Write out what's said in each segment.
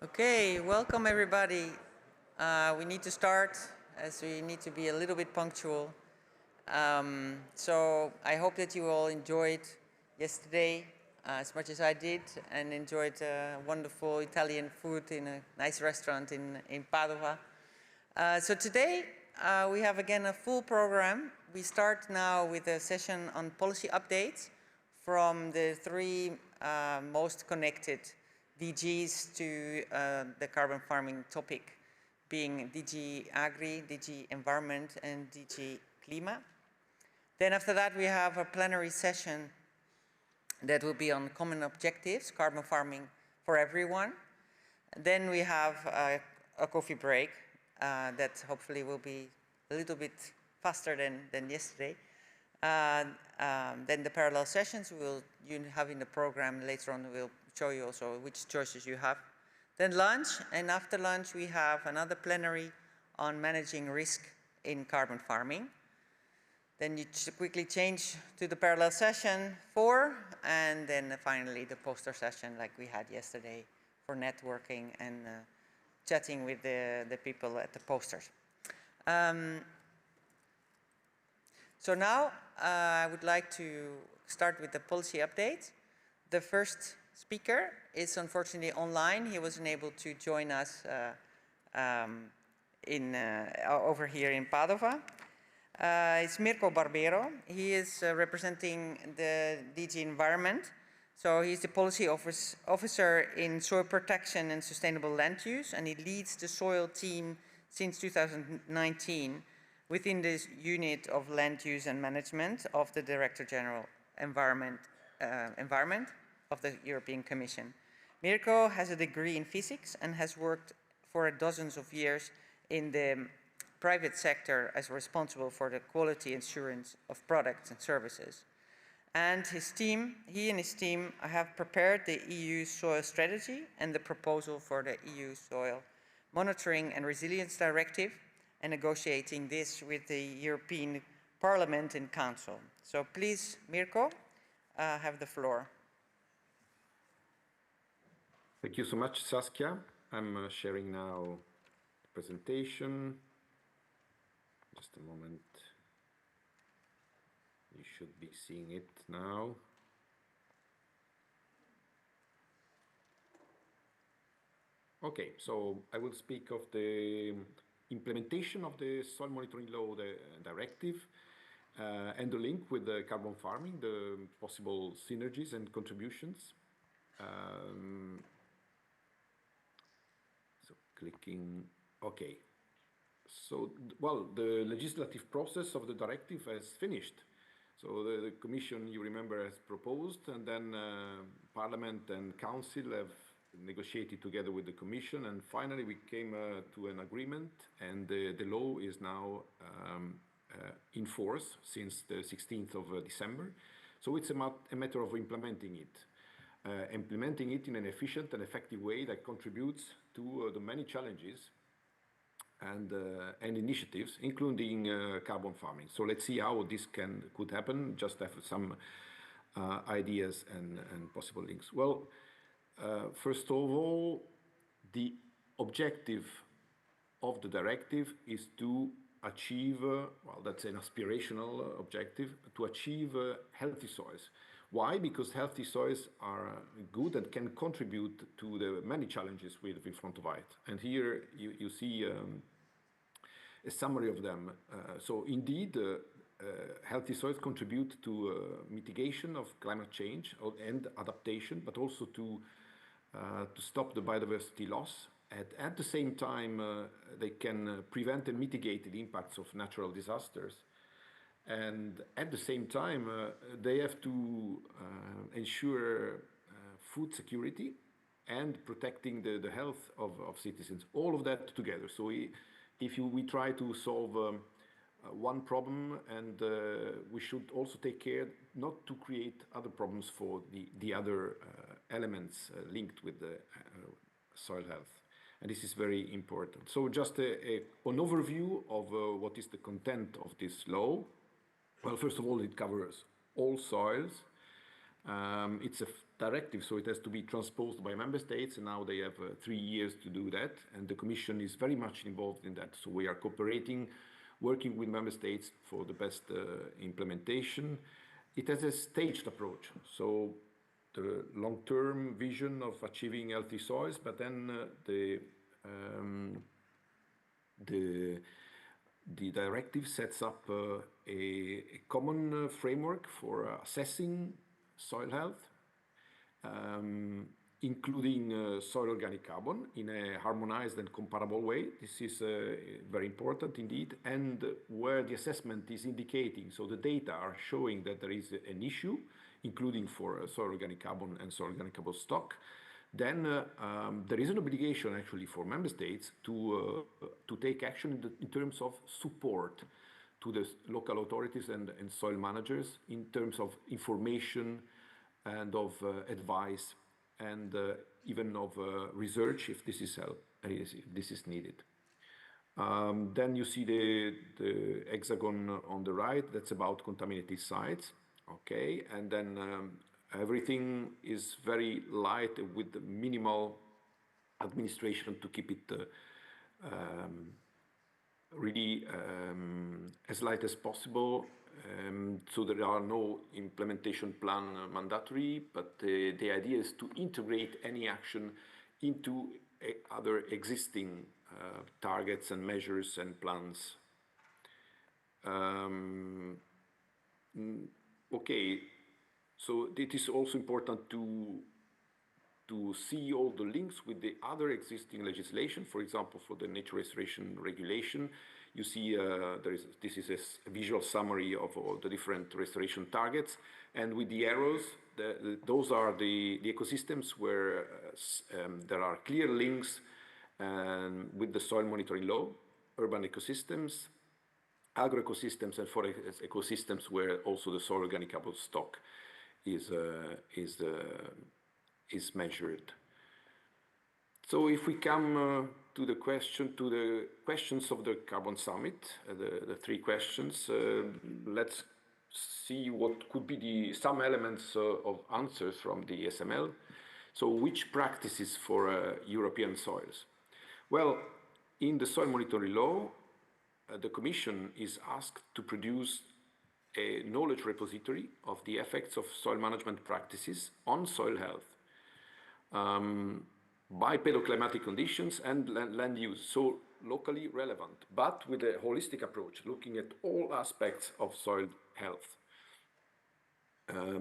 Okay, welcome everybody. We need to start as we need to be a little bit punctual. So I hope that you all enjoyed yesterday as much as I did and enjoyed wonderful Italian food in a nice restaurant in Padova. So today we have again a full program. We start now with a session on policy updates from the three most connected DGs to the carbon farming topic, being DG-AGRI, DG-Environment, and DG-CLIMA. Then after that, we have a plenary session that will be on common objectives, carbon farming for everyone. Then we have a coffee break that hopefully will be a little bit faster than yesterday. Then the parallel sessions you have in the program later on will show you also which choices you have. Then lunch, and after lunch we have another plenary on managing risk in carbon farming. Then you quickly change to the parallel session 4, and then finally the poster session like we had yesterday for networking and chatting with the people at the posters. So now I would like to start with the policy update. The first speaker is unfortunately online. He wasn't able to join us over here in Padova. It's Mirco Barbero. He is representing the DG Environment. So he's the policy officer in soil protection and sustainable land use, and he leads the soil team since 2019 within this unit of land use and management of the Director General Environment of the European Commission. Mirco has a degree in physics and has worked for dozens of years in the private sector as responsible for the quality assurance of products and services. And he and his team have prepared the EU soil strategy and the proposal for the EU soil monitoring and resilience directive, and negotiating this with the European Parliament and Council. So please, Mirco, have the floor. Thank you so much, Saskia. I'm sharing now the presentation. Just a moment. You should be seeing it now. Okay, so I will speak of the implementation of the soil monitoring law, the directive, and the link with the carbon farming, the possible synergies and contributions. So clicking, okay. So, well, the legislative process of the directive has finished. So the Commission, you remember, has proposed, and then Parliament and Council have negotiated together with the Commission, and finally we came to an agreement, and the law is now in force since the 16th of December. So it's a matter of implementing it in an efficient and effective way that contributes to the many challenges and initiatives, including carbon farming. So let's see how this could happen. Just have some ideas and possible links. Well, first of all, the objective of the directive is to achieve, well, that's an aspirational objective, to achieve healthy soils. Why? Because healthy soils are good and can contribute to the many challenges we have in front of it. And here you see a summary of them. So indeed, healthy soils contribute to mitigation of climate change and adaptation, but also to stop the biodiversity loss. At the same time, they can prevent and mitigate the impacts of natural disasters. And at the same time, they have to ensure food security and protecting the health of citizens. All of that together. So we try to solve one problem, and we should also take care not to create other problems for the other elements linked with the soil health. And this is very important. So just an overview of what is the content of this law. Well, first of all, it covers all soils. It's a directive, so it has to be transposed by member states, and now they have 3 years to do that, and the Commission is very much involved in that. So we are cooperating, working with member states for the best implementation. It has a staged approach, so the long-term vision of achieving healthy soils, but then the directive sets up a common framework for assessing soil health, including soil organic carbon in a harmonized and comparable way. This is very important indeed, and where the assessment is indicating, so the data are showing that there is an issue, including for soil organic carbon and soil organic carbon stock, then there is an obligation actually for member states to take action in terms of support to the local authorities and soil managers in terms of information and of advice and even of research if this is needed. Then you see the hexagon on the right, that's about contaminated sites, okay, and then everything is very light with the minimal administration to keep it really as light as possible. So there are no implementation plan mandatory, but the idea is to integrate any action into other existing targets and measures and plans. Okay, so it is also important to see all the links with the other existing legislation. For example, for the nature restoration regulation, you see this is a visual summary of all the different restoration targets, and with the arrows, those are the ecosystems where there are clear links with the soil monitoring law, urban ecosystems, agroecosystems, and forest ecosystems where also the soil organic carbon stock is measured. So if we come to the questions of the Carbon Summit, the 3 questions, let's see what could be some elements of answers from the SML. So which practices for European soils? Well, in the soil monitoring law, the Commission is asked to produce a knowledge repository of the effects of soil management practices on soil health by pedoclimatic conditions and land use, so locally relevant, but with a holistic approach, looking at all aspects of soil health.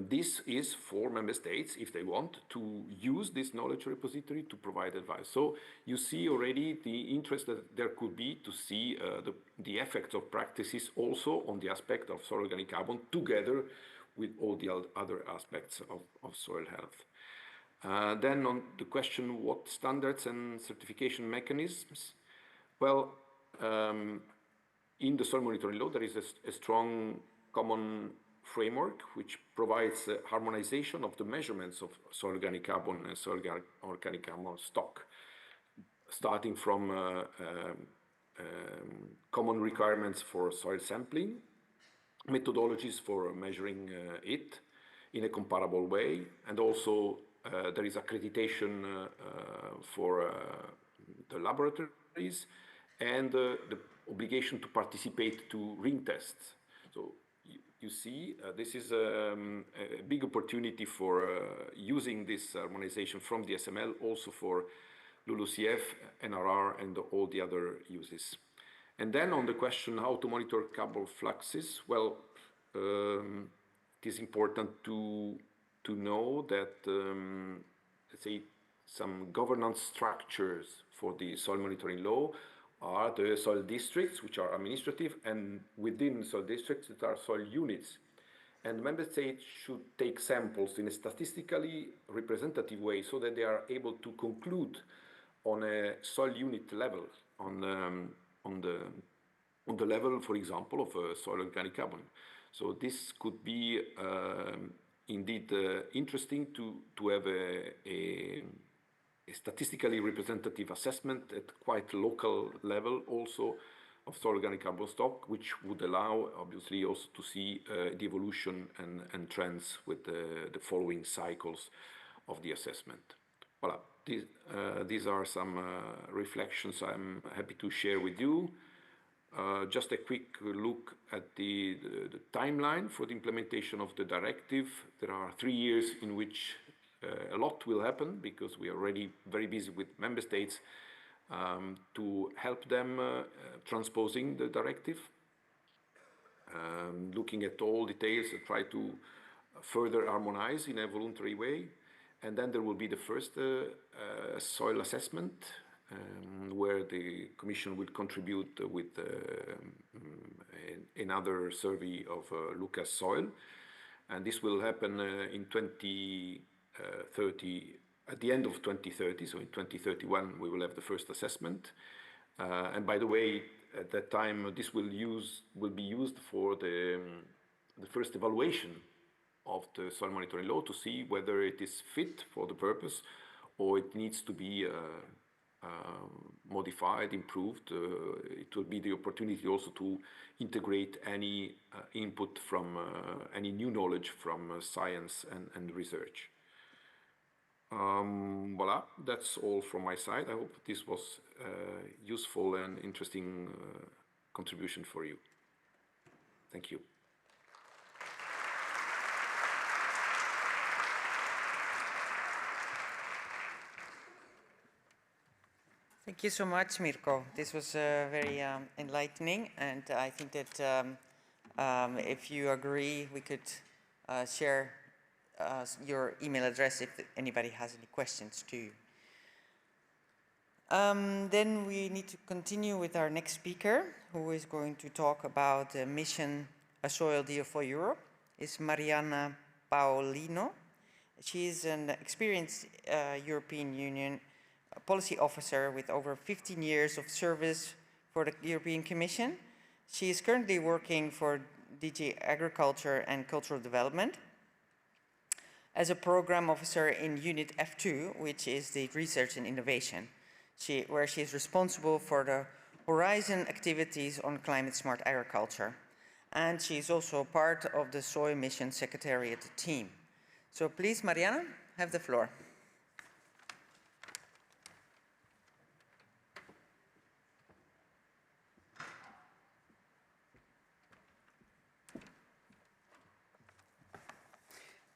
This is for member states, if they want, to use this knowledge repository to provide advice. So you see already the interest that there could be to see the effects of practices also on the aspect of soil organic carbon together with all the other aspects of soil health. Then on the question, what standards and certification mechanisms? Well, in the soil monitoring law, there is a strong common framework which provides harmonization of the measurements of soil organic carbon and soil organic carbon stock, starting from common requirements for soil sampling, methodologies for measuring it in a comparable way, and also there is accreditation for the laboratories and the obligation to participate to ring tests. So you see, this is a big opportunity for using this harmonization from the SML also for LULUCF, NRR, and all the other uses. And then on the question how to monitor carbon fluxes, well, it is important to know that, let's say, some governance structures for the soil monitoring law are the soil districts, which are administrative, and within soil districts, there are soil units. And member states should take samples in a statistically representative way so that they are able to conclude on a soil unit level, on the level, for example, of soil organic carbon. So this could be indeed interesting to have a statistically representative assessment at quite local level also of soil organic carbon stock, which would allow, obviously, also to see the evolution and trends with the following cycles of the assessment. Voilà. These are some reflections I'm happy to share with you. Just a quick look at the timeline for the implementation of the directive. There are 3 years in which a lot will happen, because we are already very busy with member states to help them transposing the directive, looking at all details and try to further harmonize in a voluntary way. And then there will be the first soil assessment, where the Commission will contribute with another survey of Lucas soil. And this will happen in 2030, at the end of 2030, so in 2031 we will have the first assessment. And by the way, at that time this will be used for the first evaluation of the soil monitoring law, to see whether it is fit for the purpose or it needs to be modified, improved. It will be the opportunity also to integrate any input from any new knowledge from science and research. Voilà, that's all from my side. I hope this was useful and interesting contribution for you. Thank you. Thank you so much, Mirco. This was very enlightening, and I think that if you agree, we could share your email address if anybody has any questions to you. Then we need to continue with our next speaker, who is going to talk about the mission A Soil Deal for Europe. It's Marianna Paolino. She is an experienced European Union policy officer with over 15 years of service for the European Commission. She is currently working for DG-Agriculture and Cultural Development as a program officer in Unit F2, which is the research and innovation, where she is responsible for the Horizon activities on climate-smart agriculture. And she is also part of the Soil Mission Secretariat team. So please, Marianna, have the floor.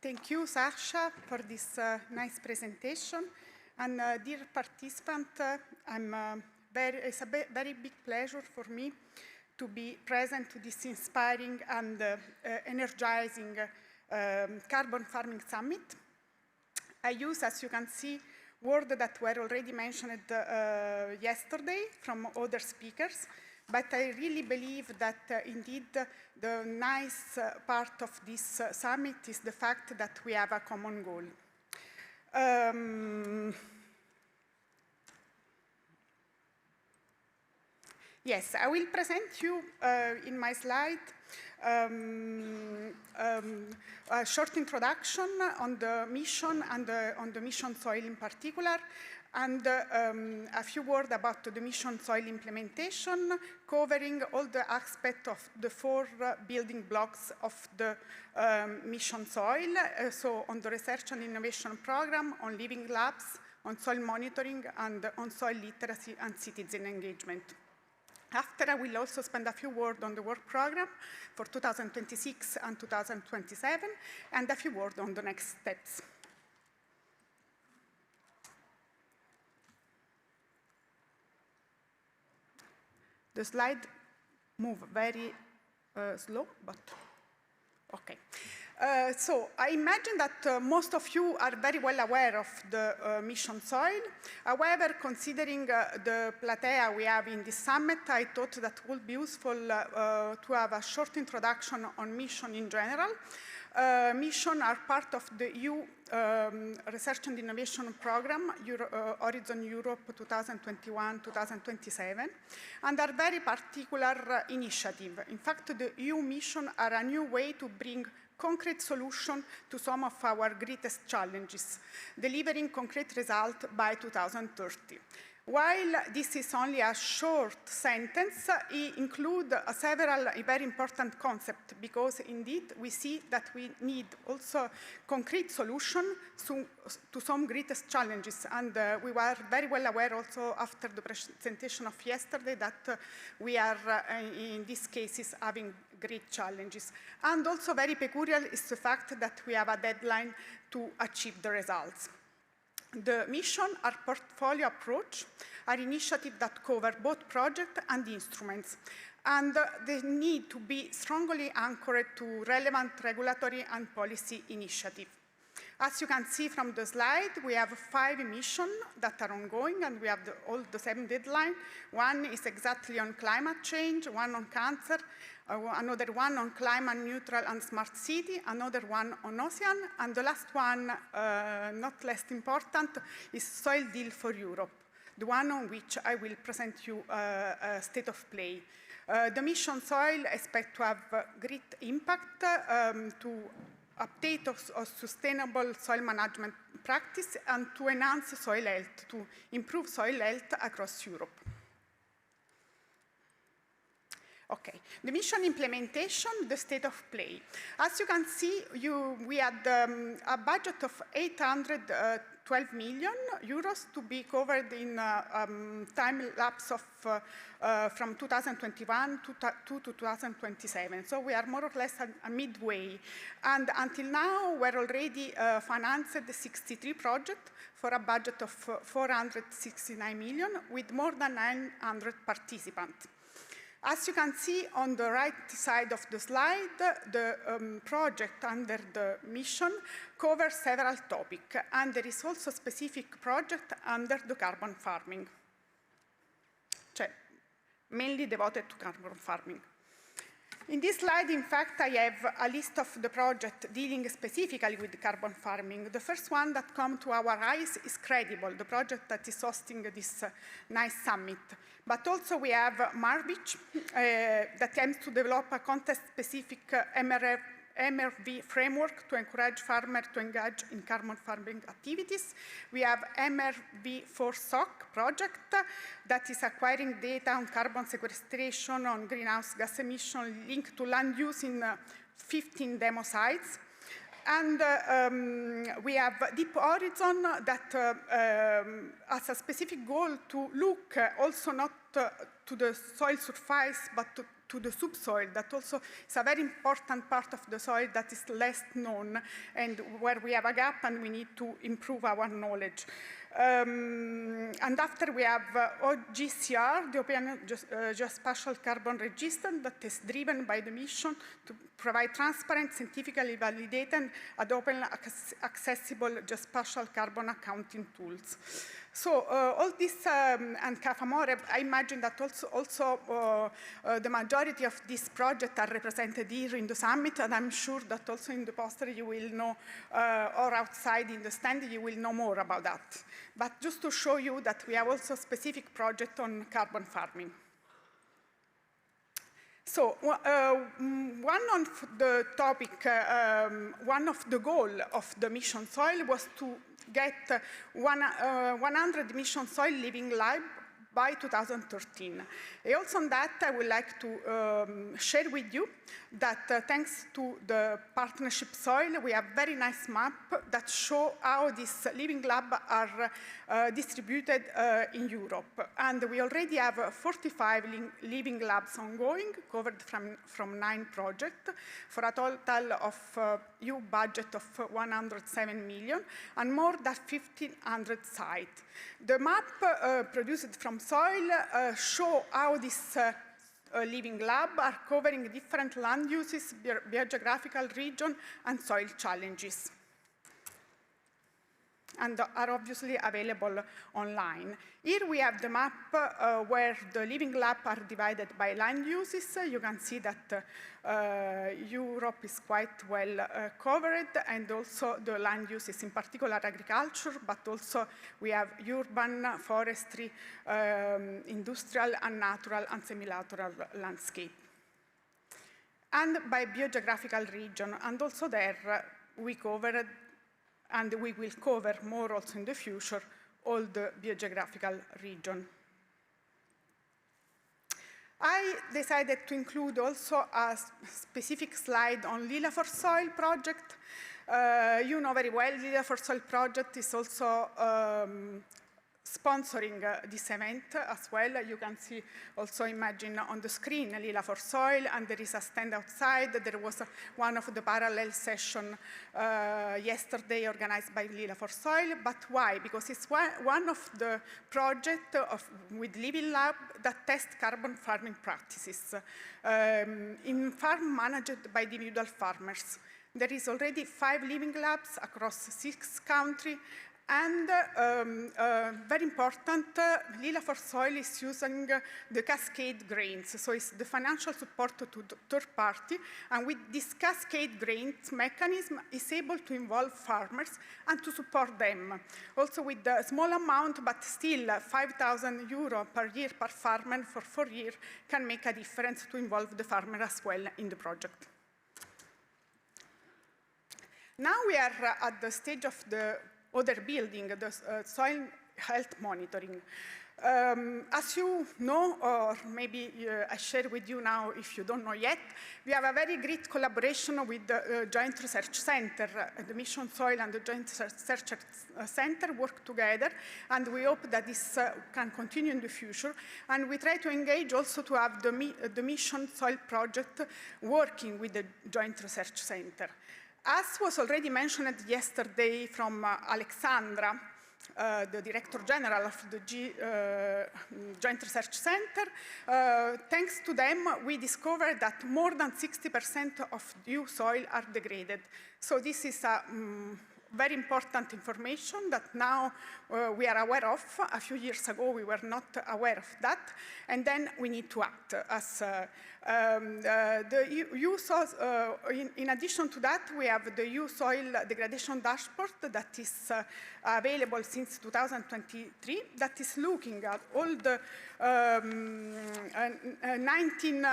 Thank you, Sasha, for this nice presentation. And dear participant, it's a very big pleasure for me to be present to this inspiring and energizing Carbon Farming Summit. I use, as you can see, words that were already mentioned yesterday from other speakers, but I really believe that indeed the nice part of this summit is the fact that we have a common goal. Yes, I will present you in my slide a short introduction on the mission and on the mission soil in particular, and a few words about the mission soil implementation, covering all the aspects of the 4 building blocks of the mission soil, so on the research and innovation program, on living labs, on soil monitoring, and on soil literacy and citizen engagement. After, I will also spend a few words on the work program for 2026 and 2027, and a few words on the next steps. The slide moves very slow, but okay. So I imagine that most of you are very well aware of the mission soil. However, considering the plethora we have in this summit, I thought that would be useful to have a short introduction on mission in general. Mission are part of the EU Research and Innovation Program, Horizon Europe 2021-2027, and are very particular initiative. In fact, the EU mission are a new way to bring concrete solution to some of our greatest challenges, delivering concrete results by 2030. While this is only a short sentence, it includes several very important concepts, because indeed we see that we need also concrete solutions to some greatest challenges. And we were very well aware also after the presentation of yesterday that we are in these cases having great challenges. And also very peculiar is the fact that we have a deadline to achieve the results. The mission, our portfolio approach, are initiatives that cover both projects and instruments, and they need to be strongly anchored to relevant regulatory and policy initiatives. As you can see from the slide, we have 5 missions that are ongoing, and we have all the same deadline. One is exactly on climate change, one on cancer, another one on climate neutral and smart city, another one on ocean, and the last one, not less important, is soil deal for Europe, the one on which I will present you a state of play. The mission soil expect to have great impact to update of sustainable soil management practice and to enhance soil health, to improve soil health across Europe. Okay, the mission implementation, the state of play. As you can see, we had a budget of 812 million euros to be covered in time lapse of from 2021 to 2027. So we are more or less a midway. And until now, we're already financed 63 projects for a budget of 469 million with more than 900 participants. As you can see on the right side of the slide, the project under the mission covers several topics, and there is also a specific project under the carbon farming, mainly devoted to carbon farming. In this slide, in fact, I have a list of the projects dealing specifically with carbon farming. The first one that comes to our eyes is Credible, the project that is hosting this nice summit. But also we have Marvich, that aims to develop a context-specific MRV framework to encourage farmers to engage in carbon farming activities. We have MRV4SOC project that is acquiring data on carbon sequestration, on greenhouse gas emissions linked to land use in 15 demo sites. And we have Deep Horizon that has a specific goal to look also not to the soil surface, but to the subsoil. That also is a very important part of the soil that is less known and where we have a gap and we need to improve our knowledge. And after we have OGCR, the European Geospatial Carbon Register, that is driven by the mission to provide transparent, scientifically validated, and open accessible geospatial carbon accounting tools. So all this and CAFAMORE, I imagine that also the majority of these projects are represented here in the summit, and I'm sure that also in the poster you will know, or outside in the stand, you will know more about that. But just to show you that we have also a specific project on carbon farming. So one of the topic, one of the goal of the mission soil was to get 100 mission soil living lab by 2013. And also on that, I would like to share with you that thanks to the partnership soil, we have very nice map that show how these living labs are distributed in Europe. And we already have 45 living labs ongoing, covered from 9 projects, for a total of EU budget of 107 million, and more than 1,500 sites. The map produced from soil show how these living labs are covering different land uses, biogeographical region, and soil challenges, and are obviously available online. Here we have the map where the living labs are divided by land uses. You can see that Europe is quite well covered, and also the land uses, in particular agriculture, but also we have urban, forestry, industrial, and natural and semi-natural landscape. And by biogeographical region, and also there we covered, and we will cover more also in the future, all the biogeographical region. I decided to include also a specific slide on Lila for Soil project. You know very well, Lila for Soil project is also sponsoring this event as well. You can see also, imagine on the screen, Lila for Soil, and there is a stand outside. There was one of the parallel sessions yesterday organized by Lila for Soil. But why? Because it's one of the projects with Living Lab that test carbon farming practices in farm managed by individual farmers. There is already 5 living labs across 6 countries. And very important, Lila for Soil is using the cascade grains. So it's the financial support to third party. And with this cascade grains mechanism is able to involve farmers and to support them. Also with a small amount, but still 5,000 euro per year per farmer for 4 years can make a difference to involve the farmer as well in the project. Now we are at the stage of the other building, the soil health monitoring. As you know, or maybe I share with you now if you don't know yet, we have a very great collaboration with the Joint Research Center. The Mission Soil and the Joint Research Center work together, and we hope that this can continue in the future. And we try to engage also to have the Mission Soil project working with the Joint Research Center. As was already mentioned yesterday from Alexandra, the Director General of the Joint Research Center, thanks to them, we discovered that more than 60% of new soil are degraded. So this is a very important information that now we are aware of. A few years ago, we were not aware of that, and then we need to act. As in addition to that, we have the EU soil degradation dashboard that is available since 2023, that is looking at all the 19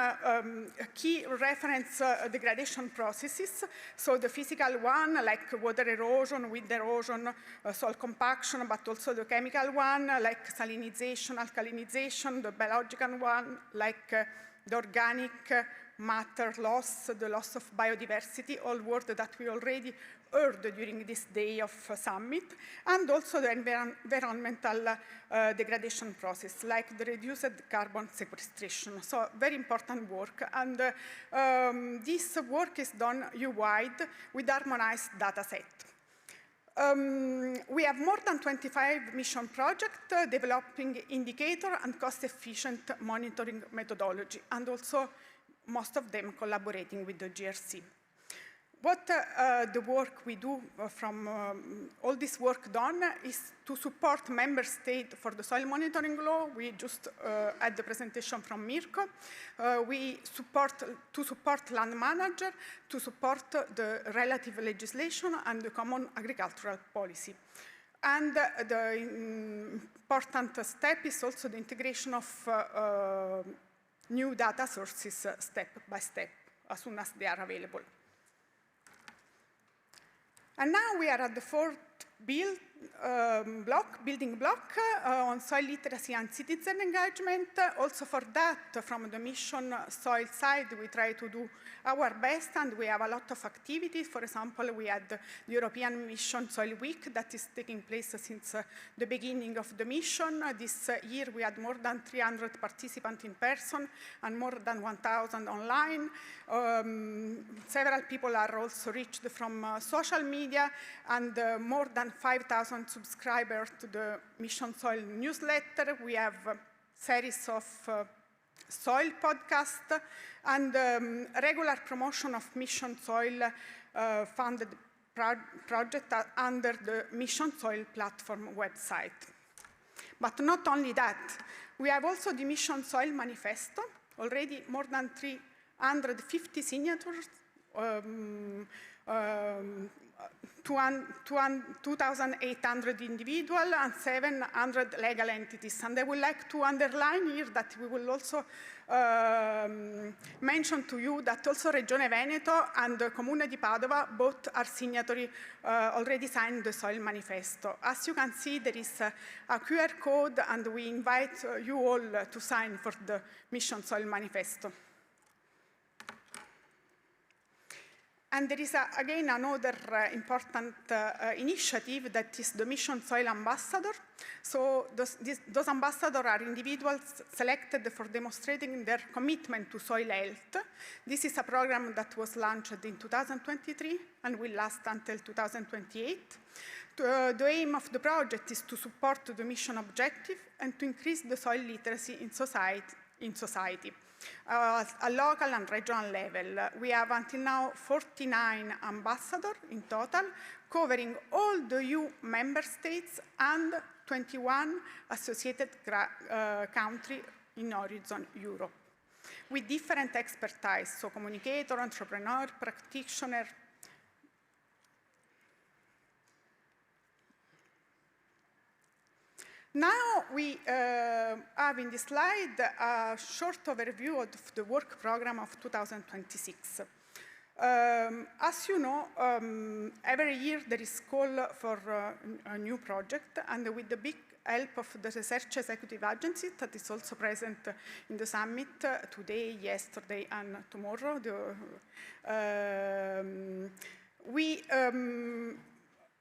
key reference degradation processes. So the physical one, like water erosion, wind erosion, soil compaction, but also the chemical one, like salinization, alkalinization, the biological one, like the organic matter loss, the loss of biodiversity, all words that we already heard during this day of summit, and also the environmental degradation process, like the reduced carbon sequestration. So very important work, and this work is done EU-wide with harmonized data set. We have more than 25 mission projects developing indicator and cost-efficient monitoring methodology, and also most of them collaborating with the GRC. What the work we do from all this work done is to support member states for the soil monitoring law. We just had the presentation from Mirco. We support land manager, to support the relative legislation and the common agricultural policy. And the important step is also the integration of new data sources step by step, as soon as they are available. And now we are at the fourth building block on soil literacy and citizen engagement. Also for that, from the mission soil side, we try to do our best, and we have a lot of activities. For example, we had the European Mission Soil Week that is taking place since the beginning of the mission. This year we had more than 300 participants in person and more than 1,000 online. Several people are also reached from social media, and more than 5,000 subscribers to the Mission Soil newsletter. We have a series of soil podcasts and regular promotion of Mission Soil funded project under the Mission Soil platform website. But not only that, we have also the Mission Soil manifesto, already more than 350 signatures 2,800 individual and 700 legal entities. And I would like to underline here that we will also mention to you that also Regione Veneto and the Comune di Padova both are signatory, already signed the Soil Manifesto. As you can see, there is a QR code, and we invite you all to sign for the Mission Soil Manifesto. And there is, again, another important initiative that is the Mission Soil Ambassador. So those ambassadors are individuals selected for demonstrating their commitment to soil health. This is a program that was launched in 2023 and will last until 2028. The aim of the project is to support the mission objective and to increase the soil literacy in society. At local and regional level. We have until now 49 ambassadors in total, covering all the EU member states and 21 associated countries in Horizon Europe, with different expertise, so communicator, entrepreneur, practitioner. Now we have in this slide a short overview of the work program of 2026. As you know, every year there is call for a new project, and with the big help of the Research Executive Agency that is also present in the summit today, yesterday, and tomorrow.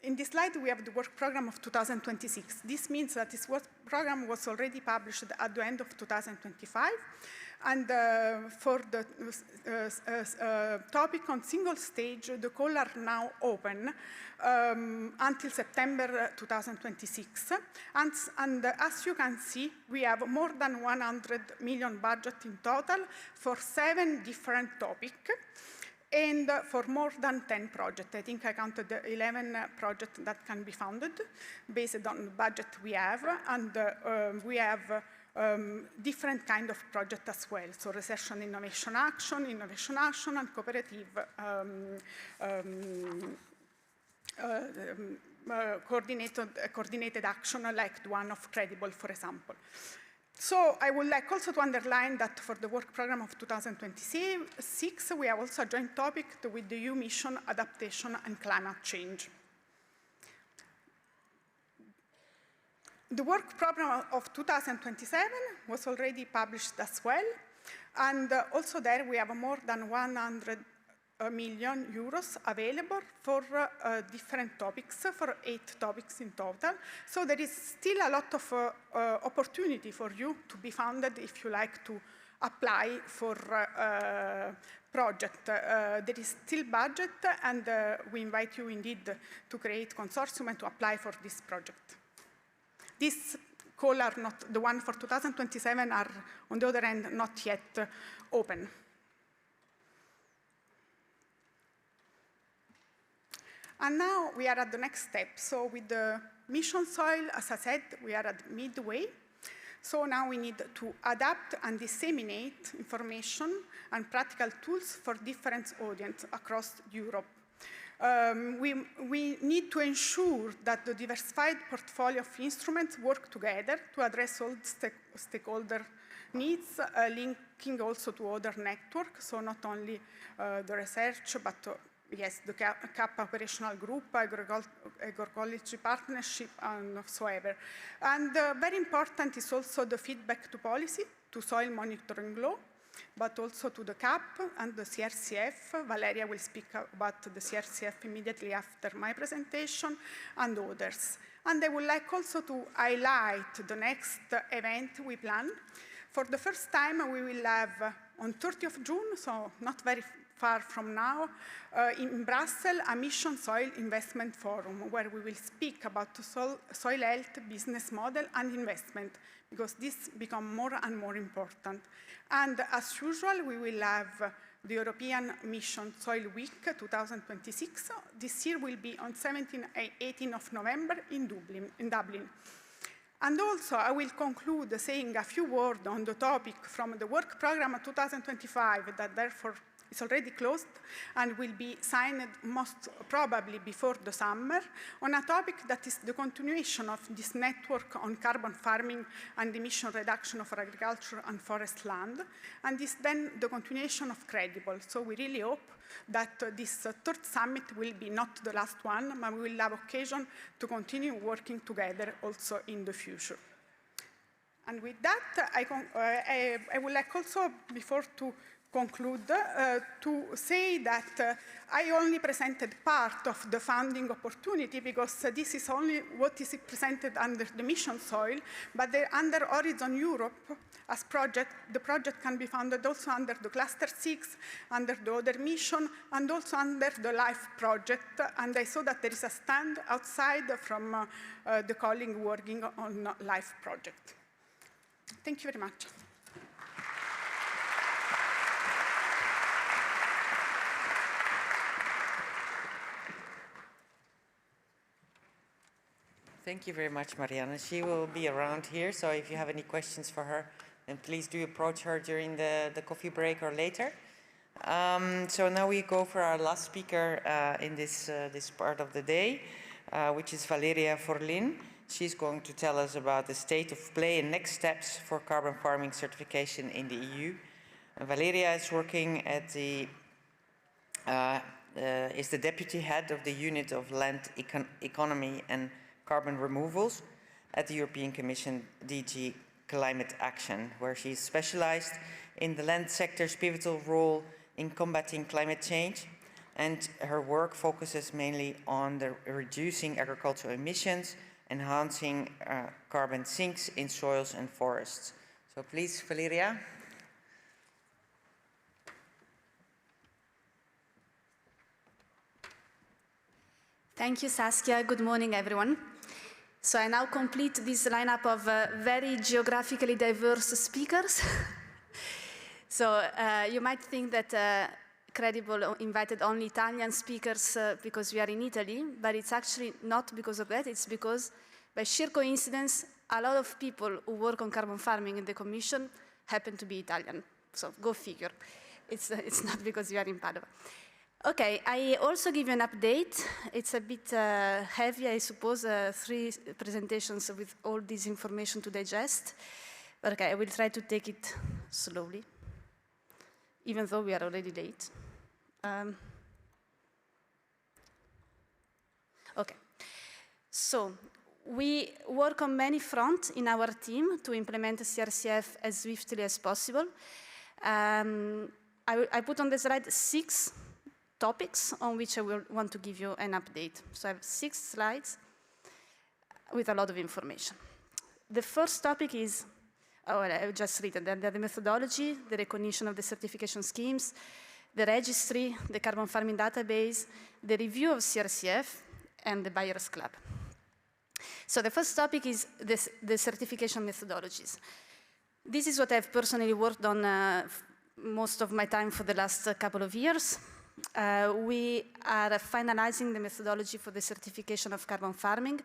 In this slide, we have the work program of 2026. This means that this work program was already published at the end of 2025. And for the topic on single stage, the calls are now open until September 2026. And as you can see, we have more than 100 million budget in total for 7 different topics. And for more than 10 projects. I think I counted 11 projects that can be funded based on the budget we have. And we have different kind of projects as well. So research and innovation action, and cooperative coordinated action like the one of Credible, for example. So I would like also to underline that for the work program of 2026, we have also a joint topic with the EU mission adaptation and climate change. The work program of 2027 was already published as well. And also there we have more than 100 million euros available for different topics, for 8 topics in total. So there is still a lot of opportunity for you to be funded if you like to apply for project. There is still budget, and we invite you indeed to create consortium and to apply for this project. These calls are not, the one for 2027 are, on the other hand, not yet open. And now we are at the next step. So with the mission soil, as I said, we are at midway. So now we need to adapt and disseminate information and practical tools for different audiences across Europe. We need to ensure that the diversified portfolio of instruments work together to address all stakeholder needs, linking also to other networks, so not only the research, but yes, the CAP operational group, agroecology partnership, and whatsoever. And very important is also the feedback to policy, to soil monitoring law, but also to the CAP and the CRCF. Valeria will speak about the CRCF immediately after my presentation, and others. And I would like also to highlight the next event we plan. For the first time, we will have on 30th of June, so not very far from now, in Brussels, a Mission Soil Investment Forum, where we will speak about the soil health business model and investment, because this becomes more and more important. And as usual, we will have the European Mission Soil Week 2026. This year will be on 17th and 18th of November in Dublin. And also, I will conclude saying a few words on the topic from the work program of 2025 that therefore is already closed and will be signed most probably before the summer on a topic that is the continuation of this network on carbon farming and emission reduction of agriculture and forest land, and is then the continuation of Credible. So we really hope that this third summit will be not the last one, but we will have occasion to continue working together also in the future. And with that, I would like also, before to conclude, to say that I only presented part of the funding opportunity because this is only what is presented under the mission soil, but under Horizon Europe as project, the project can be funded also under the Cluster 6, under the other mission, and also under the LIFE project. And I saw that there is a stand outside from the colleague working on LIFE project. Thank you very much. Thank you very much, Marianna. She will be around here, so if you have any questions for her, then please do approach her during the coffee break or later. So now we go for our last speaker in this part of the day, which is Valeria Forlin. She's going to tell us about the state of play and next steps for carbon farming certification in the EU. Valeria is working at the is the deputy head of the unit of land economy and carbon removals at the European Commission DG Climate Action, where she's specialized in the land sector's pivotal role in combating climate change, and her work focuses mainly on the reducing agricultural emissions, enhancing carbon sinks in soils and forests. So please, Valeria. Thank you, Saskia. Good morning, everyone. So I now complete this lineup of very geographically diverse speakers. So you might think that Credible invited only Italian speakers because we are in Italy, but it's actually not because of that. It's because, by sheer coincidence, a lot of people who work on carbon farming in the Commission happen to be Italian. So go figure. It's not because we are in Padova. Okay, I also give you an update. It's a bit heavy, I suppose, 3 presentations with all this information to digest. But okay, I will try to take it slowly, even though we are already late. Okay, so we work on many fronts in our team to implement the CRCF as swiftly as possible. I put on the slide 6 topics on which I will want to give you an update. So I have 6 slides with a lot of information. The first topic is, oh, well, I will just read it. The methodology, the recognition of the certification schemes, the registry, the carbon farming database, the review of CRCF, and the buyers club. So the first topic is the certification methodologies. This is what I've personally worked on most of my time for the last couple of years. We are finalizing the methodology for the certification of carbon farming.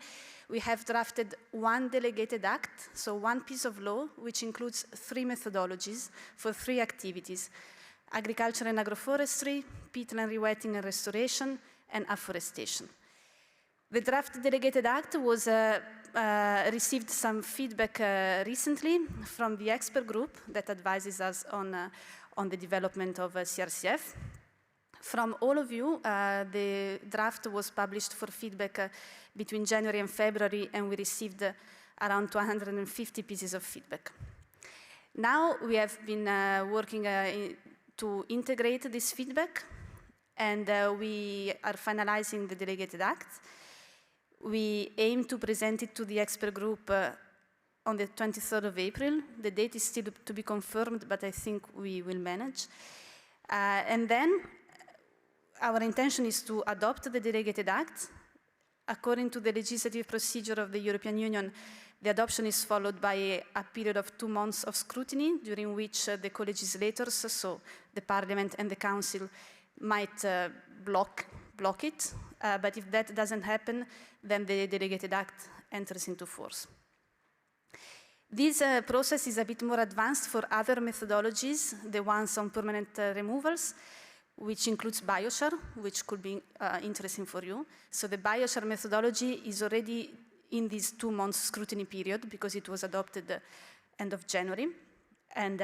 We have drafted 1 delegated act, so 1 piece of law, which includes 3 methodologies for 3 activities: agriculture and agroforestry, peatland rewetting and restoration, and afforestation. The draft delegated act was received some feedback recently from the expert group that advises us on the development of CRCF. From all of you, the draft was published for feedback between January and February, and we received around 250 pieces of feedback. Now we have been working to integrate this feedback, and we are finalizing the delegated act. We aim to present it to the expert group on the 23rd of April. The date is still to be confirmed, but I think we will manage. And then our intention is to adopt the delegated act. According to the legislative procedure of the European Union, the adoption is followed by a period of 2 months of scrutiny, during which the co-legislators, so the Parliament and the Council, might block it. But if that doesn't happen, then the delegated act enters into force. This process is a bit more advanced for other methodologies, the ones on permanent removals. which includes biochar, which could be interesting for you. So the biochar methodology is already in this 2-month scrutiny period because it was adopted end of January. And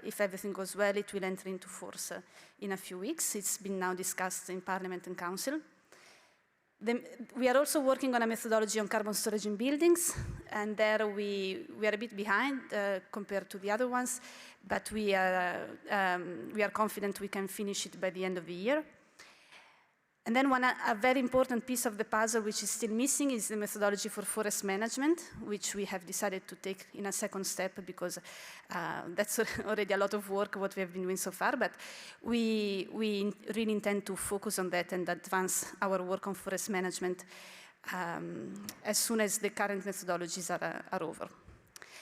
if everything goes well, it will enter into force in a few weeks. It's been now discussed in Parliament and Council. We are also working on a methodology on carbon storage in buildings, and there we are a bit behind compared to the other ones, but we are confident we can finish it by the end of the year. And then a very important piece of the puzzle which is still missing is the methodology for forest management, which we have decided to take in a second step because that's already a lot of work what we have been doing so far, but we really intend to focus on that and advance our work on forest management as soon as the current methodologies are over.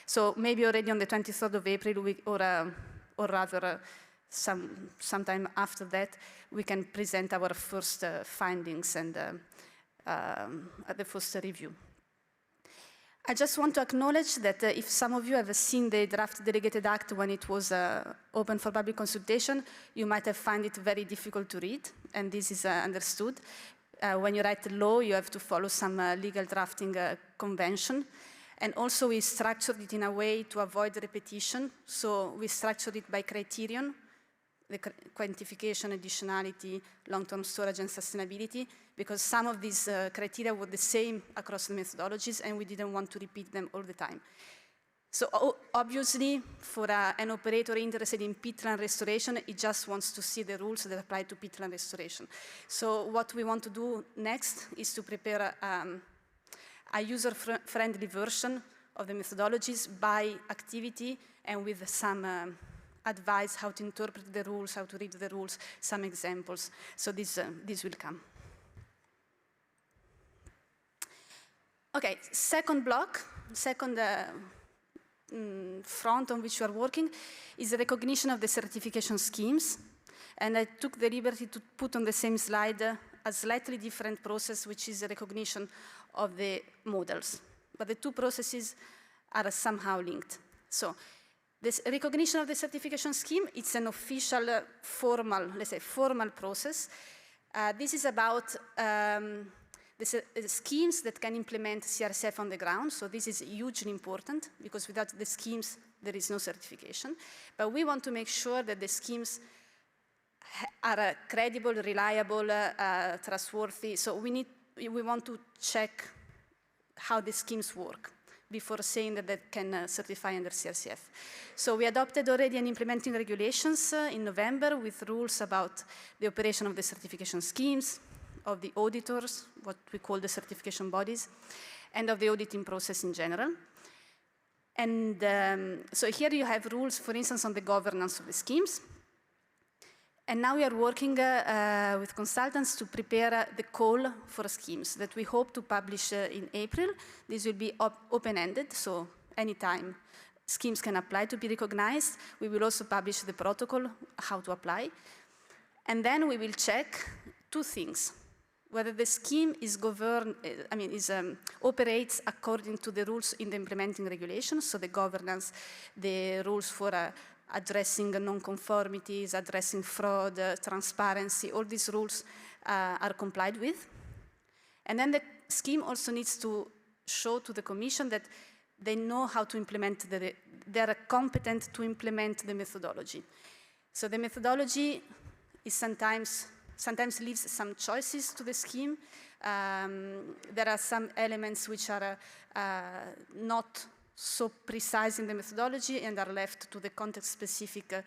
So maybe already on the 23rd of April or rather sometime after that, we can present our first findings and the first review. I just want to acknowledge that if some of you have seen the draft delegated act when it was open for public consultation, you might have found it very difficult to read, and this is understood. When you write law, you have to follow some legal drafting convention. And also we structured it in a way to avoid repetition. So we structured it by criterion, the quantification, additionality, long-term storage, and sustainability, because some of these criteria were the same across the methodologies, and we didn't want to repeat them all the time. So obviously, for an operator interested in peatland restoration, it just wants to see the rules that apply to peatland restoration. So what we want to do next is to prepare a user-friendly version of the methodologies by activity and with some advice how to interpret the rules, how to read the rules, some examples. So this will come. Okay, second block, second front on which we are working is the recognition of the certification schemes. And I took the liberty to put on the same slide a slightly different process, which is the recognition of the models. But the two processes are somehow linked. So this recognition of the certification scheme, it's an official, formal, let's say, formal process. This is about the schemes that can implement CRCF on the ground. So this is hugely important because without the schemes, there is no certification. But we want to make sure that the schemes are credible, reliable, trustworthy. So we want to check how the schemes work before saying that they can certify under CRCF. So we adopted already an implementing regulations in November with rules about the operation of the certification schemes, of the auditors, what we call the certification bodies, and of the auditing process in general. And so here you have rules, for instance, on the governance of the schemes. And now we are working with consultants to prepare the call for schemes that we hope to publish in April. This will be open-ended, so anytime schemes can apply to be recognized. We will also publish the protocol, how to apply. And then we will check two things: whether the scheme is governed, operates according to the rules in the implementing regulations, so the governance, the rules for addressing non-conformities, addressing fraud, transparency, all these rules are complied with. And then the scheme also needs to show to the Commission that they know how to implement, they are competent to implement the methodology. So the methodology is sometimes leaves some choices to the scheme. There are some elements which are not so precise in the methodology and are left to the context-specific,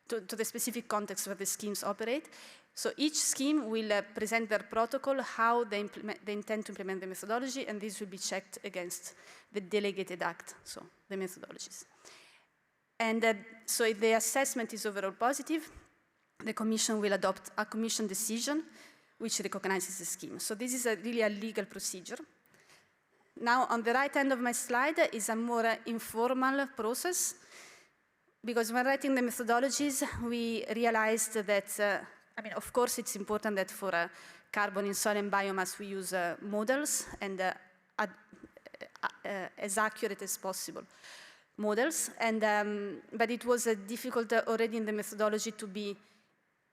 to the specific context where the schemes operate. So each scheme will present their protocol, how they intend to implement the methodology, and this will be checked against the delegated act, so the methodologies. And so if the assessment is overall positive, the Commission will adopt a Commission decision which recognizes the scheme. So this is really a legal procedure. Now, on the right hand of my slide is a more informal process, because when writing the methodologies, we realized that, of course, it's important that for carbon in soil and biomass, we use models and as accurate as possible models. And, but it was difficult already in the methodology to be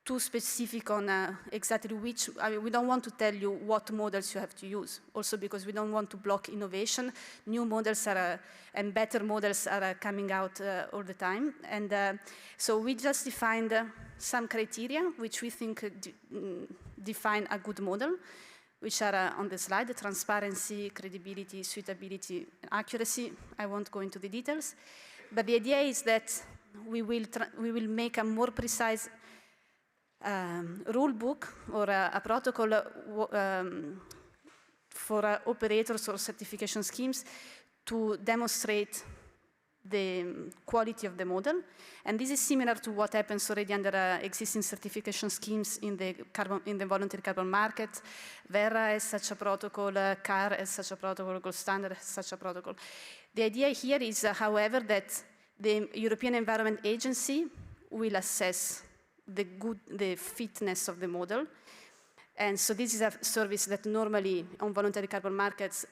too specific on exactly which, I mean, we don't want to tell you what models you have to use, also because we don't want to block innovation. New models are, and better models are coming out all the time. And so we just defined some criteria which we think define a good model, which are on the slide: the transparency, credibility, suitability, accuracy. I won't go into the details. But the idea is that we will make a more precise rule book or a protocol for operators or certification schemes to demonstrate the quality of the model. And this is similar to what happens already under existing certification schemes in the voluntary carbon market. Verra has such a protocol, CAR has such a protocol, Gold Standard has such a protocol. The idea here is, however, that the European Environment Agency will assess the fitness of the model. And so this is a service that normally on voluntary carbon markets,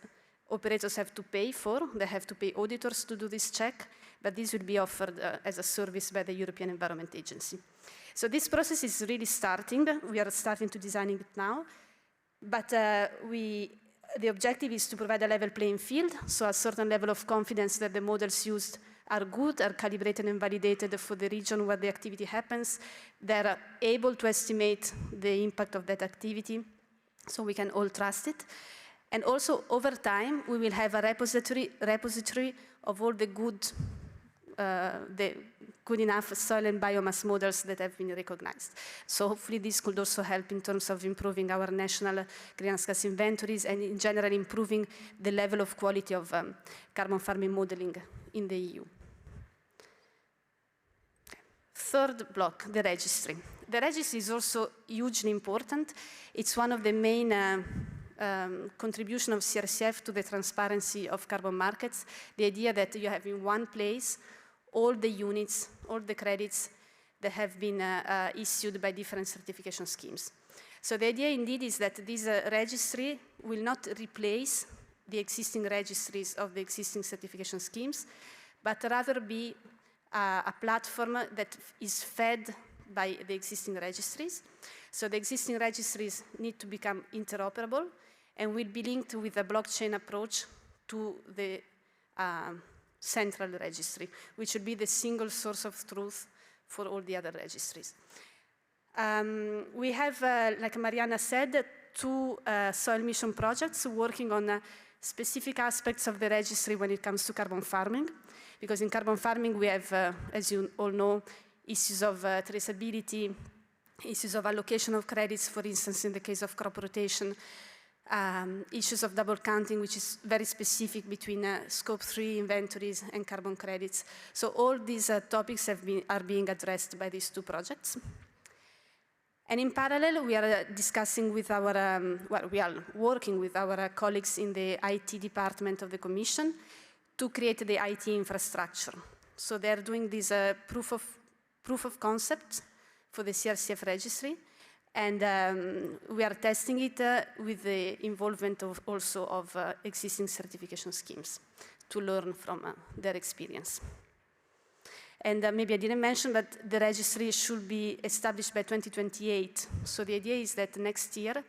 operators have to pay for. They have to pay auditors to do this check, but this will be offered as a service by the European Environment Agency. So this process is really starting. We are starting to designing it now, but the objective is to provide a level playing field, so a certain level of confidence that the models used are good, are calibrated and validated for the region where the activity happens. They're able to estimate the impact of that activity, so we can all trust it. And also, over time, we will have a repository of all the good enough soil and biomass models that have been recognized. So hopefully this could also help in terms of improving our national greenhouse gas inventories and in general improving the level of quality of carbon farming modeling in the EU. Third block, the registry. The registry is also hugely important. It's one of the main contribution of CRCF to the transparency of carbon markets. The idea that you have in one place all the units, all the credits that have been issued by different certification schemes. So the idea indeed is that this registry will not replace the existing registries of the existing certification schemes, but rather be a platform that is fed by the existing registries. So the existing registries need to become interoperable and will be linked with a blockchain approach to the central registry, which will be the single source of truth for all the other registries. We have, like Marianna said, 2 soil mission projects working on specific aspects of the registry when it comes to carbon farming, because in carbon farming we have, as you all know, issues of traceability, issues of allocation of credits, for instance, in the case of crop rotation, issues of double counting, which is very specific between scope 3 inventories and carbon credits. So all these topics are being addressed by these 2 projects. And in parallel, we are discussing with our, we are working with our colleagues in the IT department of the Commission to create the IT infrastructure. So they're doing this proof of concept for the CRCF registry. And we are testing it with the involvement also of existing certification schemes to learn from their experience. And maybe I didn't mention, but the registry should be established by 2028. So the idea is that next year,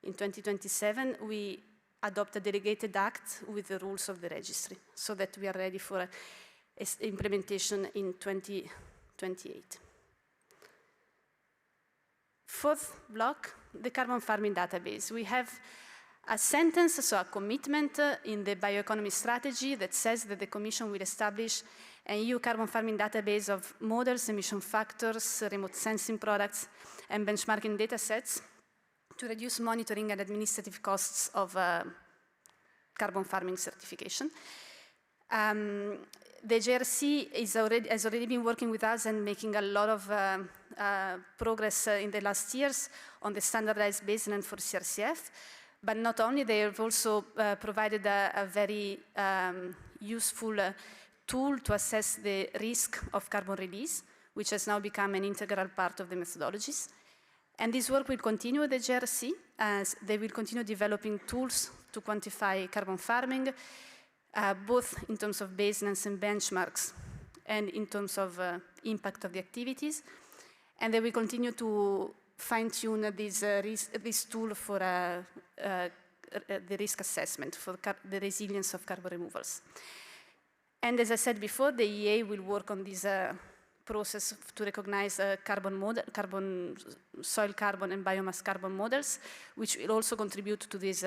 in 2027, we adopt a delegated act with the rules of the registry so that we are ready for implementation in 2028. Fourth block, the carbon farming database. We have a sentence, so a commitment in the bioeconomy strategy that says that the Commission will establish an EU carbon farming database of models, emission factors, remote sensing products, and benchmarking data sets to reduce monitoring and administrative costs of carbon farming certification. The JRC has already been working with us and making a lot of progress in the last years on the standardized baseline for CRCF. But not only, they have also provided a very useful tool to assess the risk of carbon release, which has now become an integral part of the methodologies. And this work will continue with the JRC, as they will continue developing tools to quantify carbon farming, both in terms of baselines and benchmarks, and in terms of impact of the activities. And then we continue to fine-tune this tool for the risk assessment, for the resilience of carbon removals. And as I said before, the EA will work on this process to recognize soil carbon and biomass carbon models, which will also contribute to this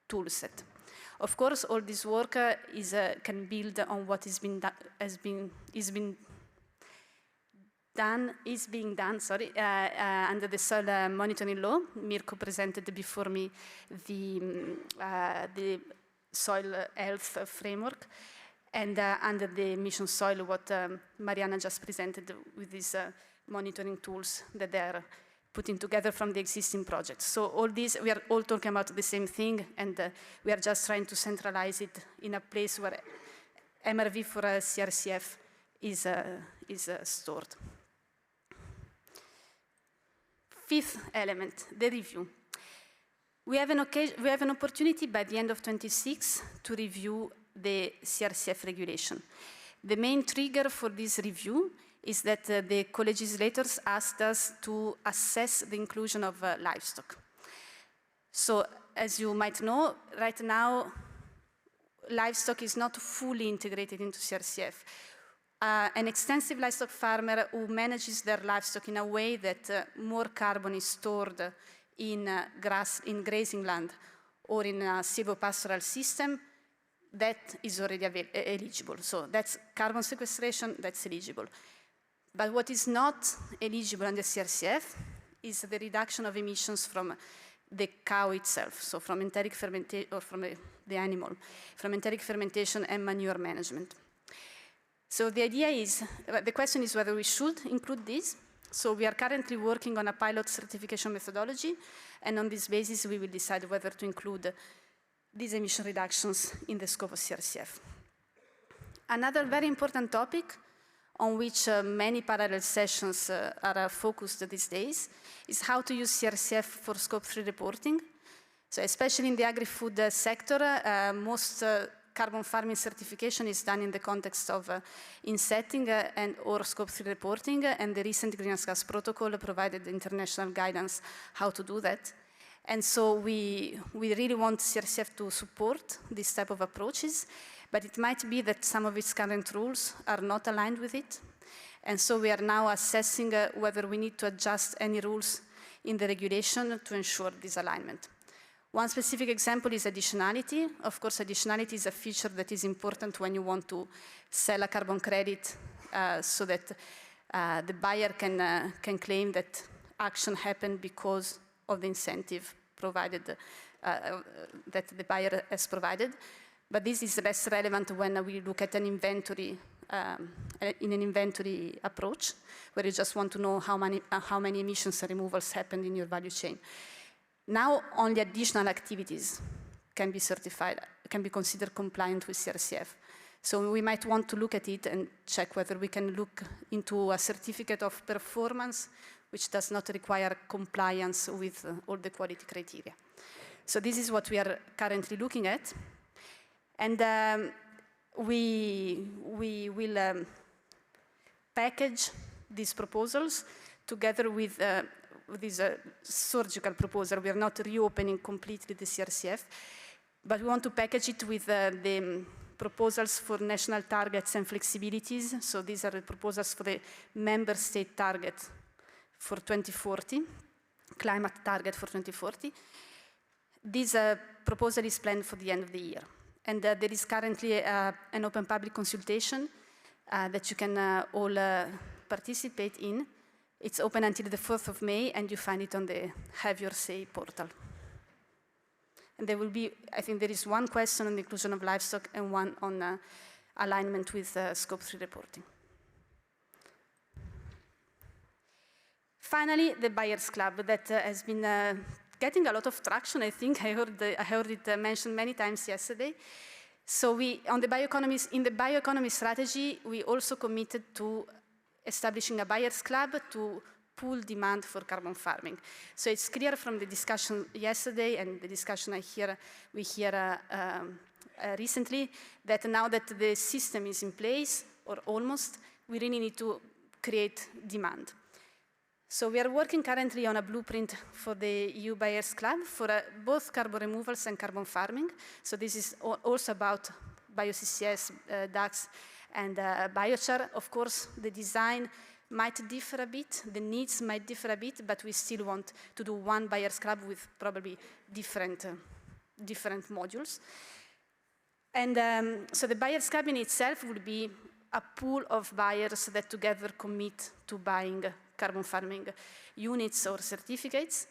tool set. Of course, all this work can build on what is being done under the soil monitoring law. Mirco presented before me the soil health framework, and under the mission soil, what Marianna just presented with these monitoring tools that they are putting together from the existing projects. So all these, we are all talking about the same thing, and we are just trying to centralize it in a place where MRV for CRCF is stored. Fifth element, the review. We have an opportunity by the end of 26 to review the CRCF regulation. The main trigger for this review is that the co-legislators asked us to assess the inclusion of livestock. So, as you might know, right now, livestock is not fully integrated into CRCF. An extensive livestock farmer who manages their livestock in a way that more carbon is stored in grazing land or in a silvopastoral system, that is already eligible. So that's carbon sequestration, that's eligible. But what is not eligible under CRCF is the reduction of emissions from the cow itself, so from enteric fermentation, or from the animal, from enteric fermentation and manure management. So the idea is, the question is whether we should include this. So we are currently working on a pilot certification methodology, and on this basis we will decide whether to include these emission reductions in the scope of CRCF. Another very important topic on which many parallel sessions are focused these days is how to use CRCF for Scope 3 reporting. So especially in the agri-food sector, most carbon farming certification is done in the context of insetting and or Scope 3 reporting, and the recent Greenhouse Gas Protocol provided international guidance how to do that. And so we really want CRCF to support this type of approaches, but it might be that some of its current rules are not aligned with it. And so we are now assessing whether we need to adjust any rules in the regulation to ensure this alignment. One specific example is additionality. Of course, additionality is a feature that is important when you want to sell a carbon credit so that the buyer can claim that action happened because of the incentive provided, that the buyer has provided. But this is less relevant when we look at an inventory, in an inventory approach, where you just want to know how many emissions and removals happened in your value chain. Now, only additional activities can be certified, can be considered compliant with CRCF. So we might want to look at it and check whether we can look into a certificate of performance which does not require compliance with all the quality criteria. So this is what we are currently looking at. And we will package these proposals together with this surgical proposal. We are not reopening completely the CRCF, but we want to package it with the proposals for national targets and flexibilities. So these are the proposals for the member state target for 2040, climate target for 2040. This proposal is planned for the end of the year. And there is currently an open public consultation that you can all participate in. It's open until the 4th of May, and you find it on the Have Your Say portal. And there will be, I think there is one question on the inclusion of livestock and one on alignment with Scope 3 reporting. Finally, the Buyers Club that has been getting a lot of traction. I think I heard it mentioned many times yesterday. So in the bioeconomy strategy, we also committed to establishing a Buyers Club to pool demand for carbon farming. So it's clear from the discussion yesterday and the discussion we hear recently that now that the system is in place, or almost, we really need to create demand. So we are working currently on a blueprint for the EU Buyers Club for both carbon removals and carbon farming. So this is also about bio-CCS, DAX, and biochar. Of course, the design might differ a bit, the needs might differ a bit, but we still want to do one Buyers Club with probably different modules. And so the Buyers Club in itself will be a pool of buyers that together commit to buying carbon farming units or certificates.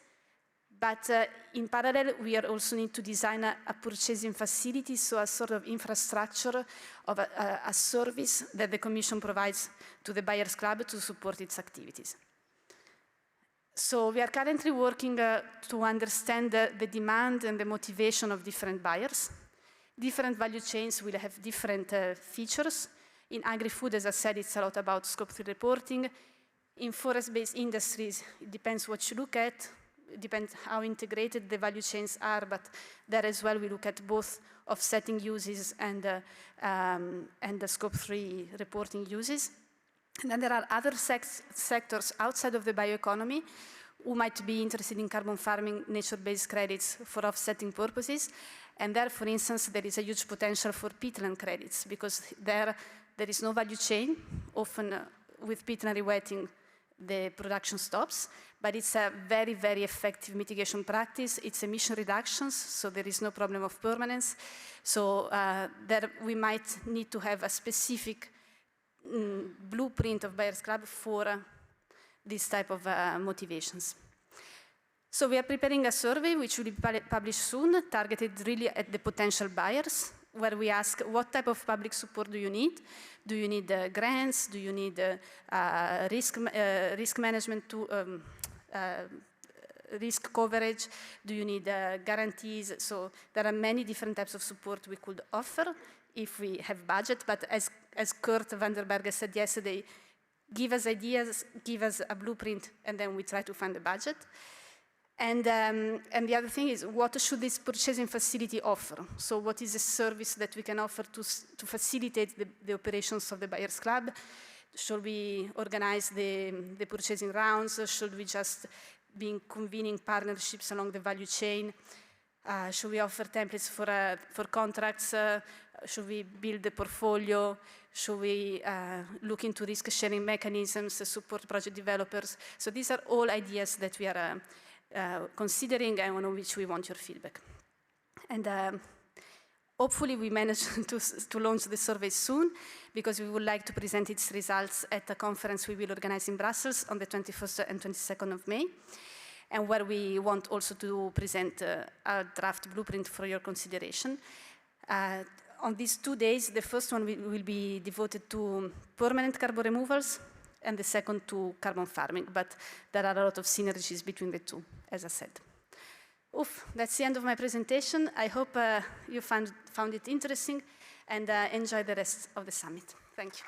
But in parallel, we also need to design a purchasing facility, so a sort of infrastructure of a service that the Commission provides to the Buyers Club to support its activities. So we are currently working to understand the demand and the motivation of different buyers. Different value chains will have different features. In agri-food, as I said, it's a lot about Scope 3 reporting. In forest-based industries, it depends what you look at. It depends how integrated the value chains are, but there as well we look at both offsetting uses and the Scope 3 reporting uses. And then there are other sectors outside of the bioeconomy who might be interested in carbon farming, nature-based credits for offsetting purposes. And there, for instance, there is a huge potential for peatland credits because there is no value chain. Often with peatland rewetting, the production stops, but it's a very, very effective mitigation practice. It's emission reductions, so there is no problem of permanence. So there we might need to have a specific blueprint of Buyers Club for this type of motivations. So we are preparing a survey which will be published soon, targeted really at the potential buyers, where we ask what type of public support do you need? Do you need grants? Do you need risk management, risk coverage? Do you need guarantees? So there are many different types of support we could offer if we have budget, but as Kurt van der Berge said yesterday, give us ideas, give us a blueprint, and then we try to find the budget. And the other thing is, what should this purchasing facility offer? So what is the service that we can offer to facilitate the operations of the Buyers Club? Should we organize the purchasing rounds? Should we just be convening partnerships along the value chain? Should we offer templates for contracts? Should we build the portfolio? Should we look into risk-sharing mechanisms, support project developers? So these are all ideas that we are considering and on which we want your feedback. And hopefully we manage to launch the survey soon, because we would like to present its results at a conference we will organize in Brussels on the 21st and 22nd of May, and where we want also to present a draft blueprint for your consideration. On these 2 days, the first one will be devoted to permanent carbon removals, and the second to carbon farming, but there are a lot of synergies between the two, as I said. Oof, that's the end of my presentation. I hope you found it interesting and enjoy the rest of the summit. Thank you.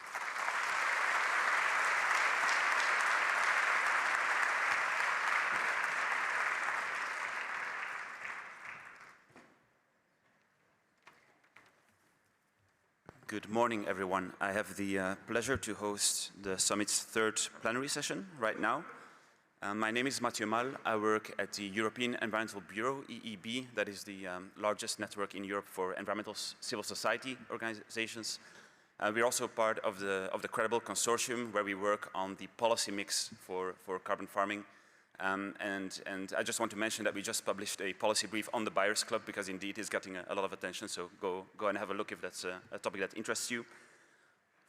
Good morning, everyone. I have the pleasure to host the summit's third plenary session right now. My name is Mathieu Mal. I work at the European Environmental Bureau, EEB, that is the largest network in Europe for environmental civil society organizations. We're also part of the Credible Consortium, where we work on the policy mix for carbon farming. And I just want to mention that we just published a policy brief on the Buyers Club, because indeed it's getting a lot of attention, so go and have a look if that's a topic that interests you.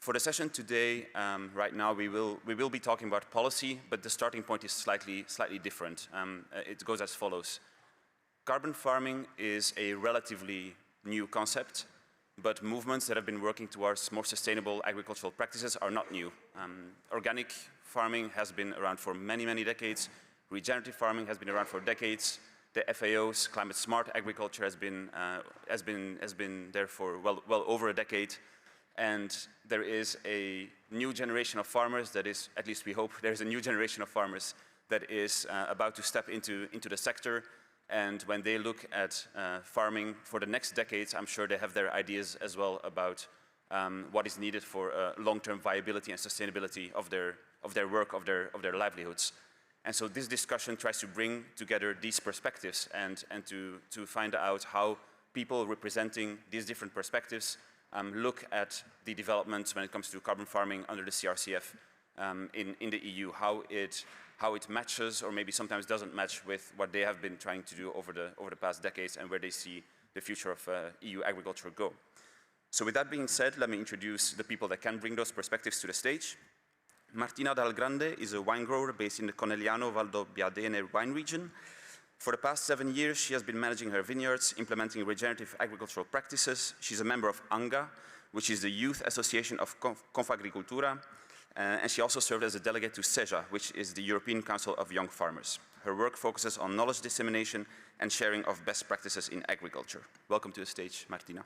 For the session today, right now we will be talking about policy, but the starting point is slightly different. It goes as follows. Carbon farming is a relatively new concept, but movements that have been working towards more sustainable agricultural practices are not new. Organic farming has been around for many, many decades. Regenerative farming has been around for decades. The FAO's climate smart agriculture has been there for well over a decade. And there is a new generation of farmers that is, at least we hope, there is a new generation of farmers that is about to step into the sector. And when they look at farming for the next decades, I'm sure they have their ideas as well about what is needed for long-term viability and sustainability of their work, of their livelihoods. And so this discussion tries to bring together these perspectives and to find out how people representing these different perspectives look at the developments when it comes to carbon farming under the CRCF in the EU, how it matches or maybe sometimes doesn't match with what they have been trying to do over the past decades and where they see the future of EU agriculture go. So with that being said, let me introduce the people that can bring those perspectives to the stage. Martina Dal Grande is a wine grower based in the Conegliano Valdobbiadene wine region. For the past 7 years, she has been managing her vineyards, implementing regenerative agricultural practices. She's a member of ANGA, which is the Youth Association of Confagricultura, and she also served as a delegate to CEJA, which is the European Council of Young Farmers. Her work focuses on knowledge dissemination and sharing of best practices in agriculture. Welcome to the stage, Martina.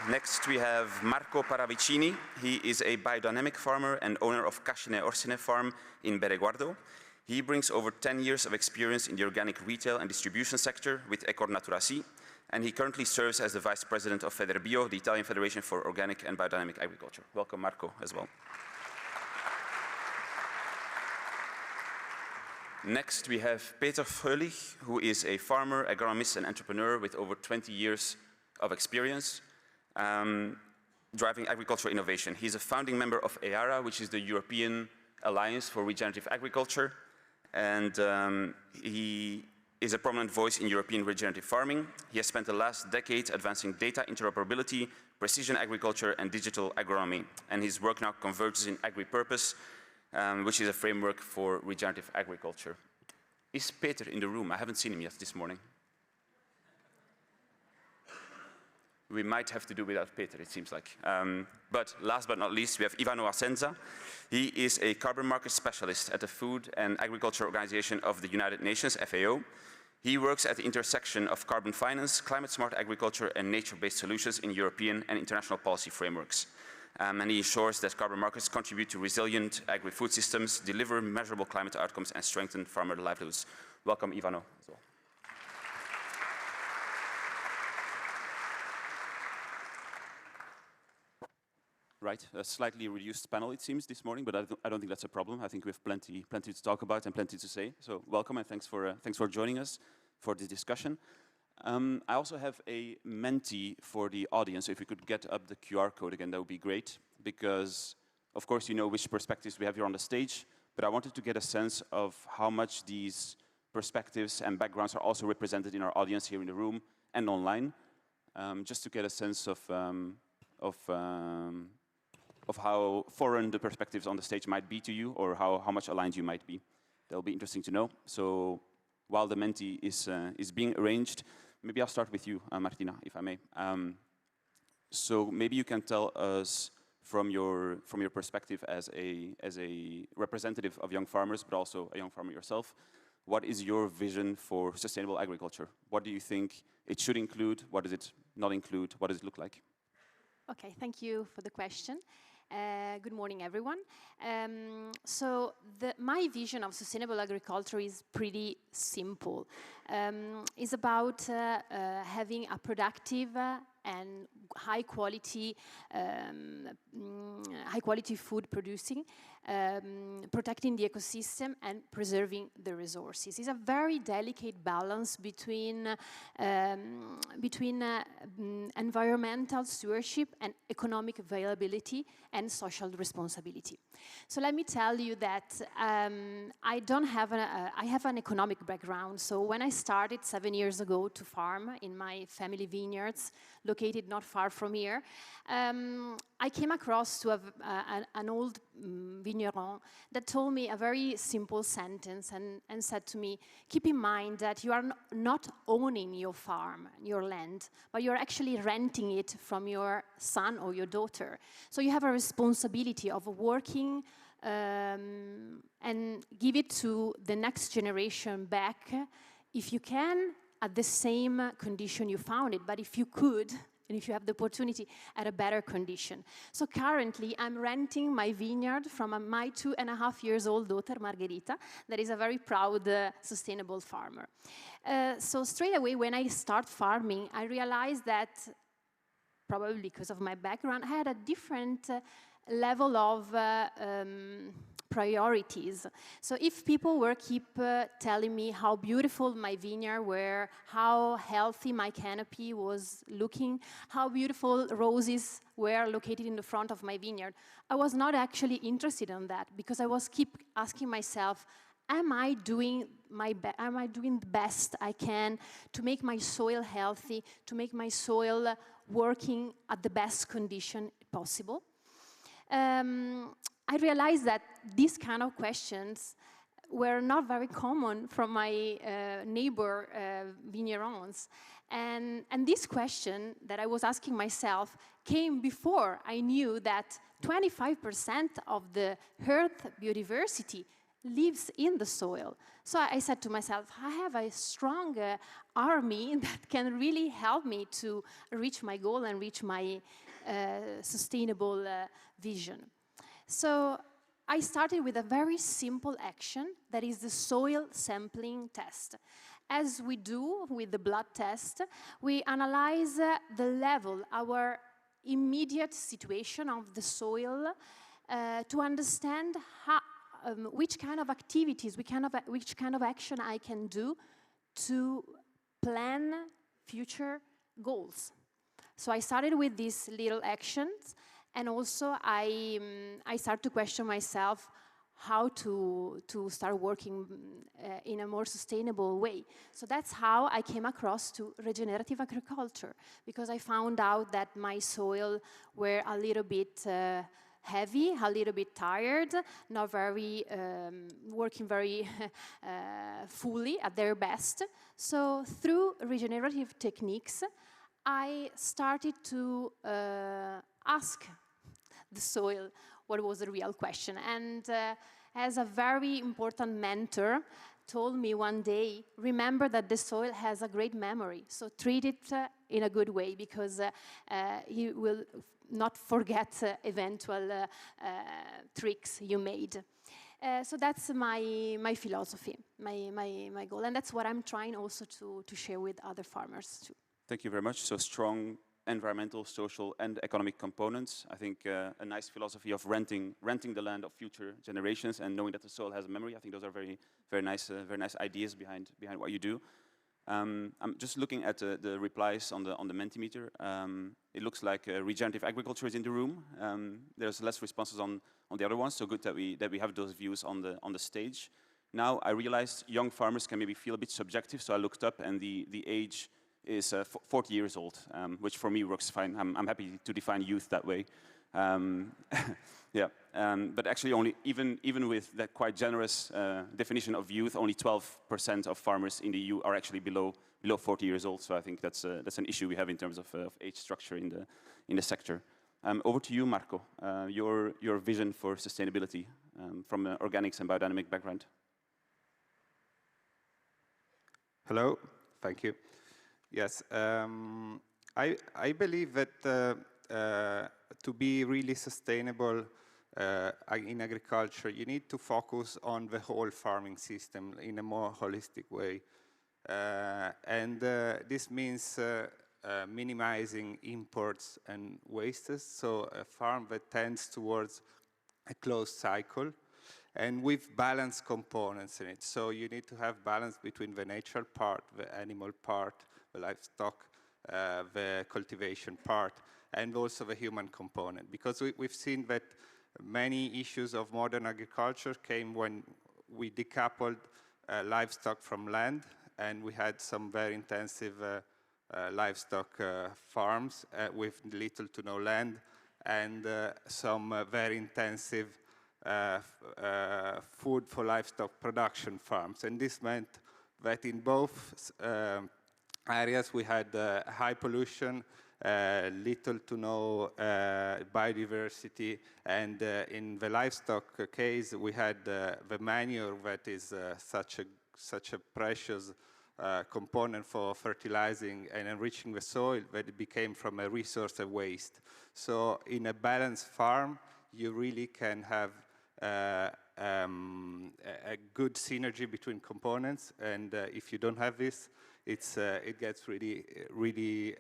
Next, we have Marco Paravicini. He is a biodynamic farmer and owner of Cascine Orsine farm in Bereguardo. He brings over 10 years of experience in the organic retail and distribution sector with Ecor Naturasi, and he currently serves as the vice president of Federbio, the Italian Federation for Organic and Biodynamic Agriculture. Welcome, Marco, as well. Next, we have Peter Fröhlich, who is a farmer, agronomist, and entrepreneur with over 20 years of experience. Driving agricultural innovation. He's a founding member of EARA, which is the European Alliance for Regenerative Agriculture, and he is a prominent voice in European regenerative farming. He has spent the last decade advancing data interoperability, precision agriculture, and digital agronomy, and his work now converges in AgriPurpose, which is a framework for regenerative agriculture. Is Peter in the room? I haven't seen him yet this morning. We might have to do without Peter, it seems like. But last but not least, we have Ivano Asenza. He is a carbon market specialist at the Food and Agriculture Organization of the United Nations, FAO. He works at the intersection of carbon finance, climate-smart agriculture, and nature-based solutions in European and international policy frameworks. And he ensures that carbon markets contribute to resilient agri-food systems, deliver measurable climate outcomes, and strengthen farmer livelihoods. Welcome, Ivano, as well. Right, a slightly reduced panel it seems this morning, but I don't think that's a problem. I think we have plenty to talk about and plenty to say. So welcome and thanks for joining us for this discussion. I also have a Menti for the audience. So if we could get up the QR code again, that would be great, because of course you know which perspectives we have here on the stage, but I wanted to get a sense of how much these perspectives and backgrounds are also represented in our audience here in the room and online, just to get a sense of how foreign the perspectives on the stage might be to you, or how much aligned you might be. That'll be interesting to know. So while the Menti is being arranged, maybe I'll start with you, Martina, if I may. So maybe you can tell us from your perspective as a representative of young farmers, but also a young farmer yourself, what is your vision for sustainable agriculture? What do you think it should include? What does it not include? What does it look like? Okay, thank you for the question. Good morning, everyone. So my vision of sustainable agriculture is pretty simple. It's about having a productive and high quality food producing, protecting the ecosystem and preserving the resources. It's a very delicate balance between environmental stewardship and economic availability and social responsibility. So let me tell you that I have an economic background. So when I started 7 years ago to farm in my family vineyards, located not far from here, I came across to an old vigneron that told me a very simple sentence and said to me, keep in mind that you are not owning your farm, your land, but you're actually renting it from your son or your daughter. So you have a responsibility of working and give it to the next generation back, if you can, at the same condition you found it, but if you could, and if you have the opportunity, at a better condition. So currently, I'm renting my vineyard from my 2.5-year-old daughter, Margherita, that is a very proud, sustainable farmer. So straight away, when I start farming, I realized that, probably because of my background, I had a different level of priorities. So if people were keep telling me how beautiful my vineyard were, how healthy my canopy was looking, how beautiful roses were located in the front of my vineyard, I was not actually interested in that, because I was keep asking myself, am I doing the best I can to make my soil healthy, to make my soil working at the best condition possible? I realized that these kind of questions were not very common from my neighbor vignerons. And this question that I was asking myself came before I knew that 25% of the earth biodiversity lives in the soil. So I said to myself, I have a strong army that can really help me to reach my goal and reach my sustainable vision. So I started with a very simple action, that is the soil sampling test. As we do with the blood test, we analyze the level, our immediate situation of the soil, to understand how, which kind of activities, which kind of action I can do to plan future goals. So I started with these little actions, and also I started to question myself how to start working in a more sustainable way. So that's how I came across to regenerative agriculture, because I found out that my soil were a little bit heavy, a little bit tired, not very, working very fully at their best. So through regenerative techniques, I started to ask the soil what was the real question. And as a very important mentor told me one day, remember that the soil has a great memory, so treat it in a good way, because he will not forget eventual tricks you made. So that's my philosophy, my goal, and that's what I'm trying also to share with other farmers too. Thank you very much. So strong environmental, social, and economic components. I think a nice philosophy of renting the land of future generations and knowing that the soil has a memory. I think those are very nice ideas behind what you do. I'm just looking at the replies on the Mentimeter. It looks like regenerative agriculture is in the room. There's less responses on the other ones, so good that we have those views on the stage. Now I realized young farmers can maybe feel a bit subjective, so I looked up, and the age is 40 years old, which for me works fine. I'm happy to define youth that way. Yeah, but actually only, even with that quite generous definition of youth, only 12% of farmers in the EU are actually below 40 years old. So I think that's an issue we have in terms of age structure in the sector. Over to you, Marco. Your vision for sustainability from an organics and biodynamic background. Hello, thank you. Yes, I believe that to be really sustainable in agriculture, you need to focus on the whole farming system in a more holistic way. And this means minimizing imports and wastes, so a farm that tends towards a closed cycle, and with balanced components in it. So you need to have balance between the natural part, the animal part, the livestock, the cultivation part, and also the human component. Because we've seen that many issues of modern agriculture came when we decoupled livestock from land, and we had some very intensive livestock farms with little to no land, and some very intensive food for livestock production farms. And this meant that in both areas we had high pollution, little to no biodiversity, and in the livestock case we had the manure that is such a precious component for fertilizing and enriching the soil that it became from a resource a waste. So in a balanced farm you really can have a good synergy between components, and if you don't have this, it gets really,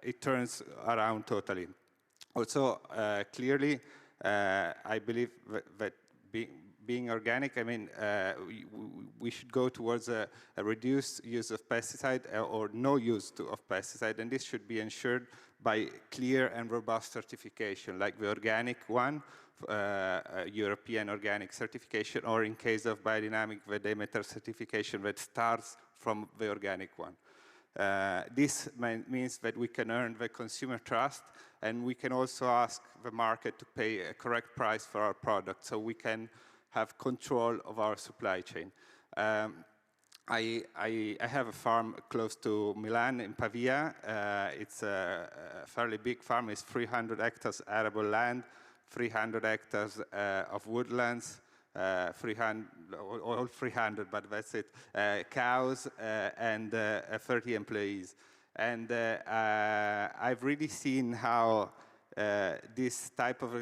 it turns around totally. Also, clearly, I believe that being organic, I mean, we should go towards a reduced use of pesticide or no use of pesticide, and this should be ensured by clear and robust certification, like the organic one, European organic certification, or in case of biodynamic, the Demeter certification that starts from the organic one. This means that we can earn the consumer trust, and we can also ask the market to pay a correct price for our product, so we can have control of our supply chain. I have a farm close to Milan in Pavia. It's a fairly big farm. It's 300 hectares arable land, 300 hectares of woodlands, all 300, but that's it, cows, and 30 employees. And I've really seen how this type of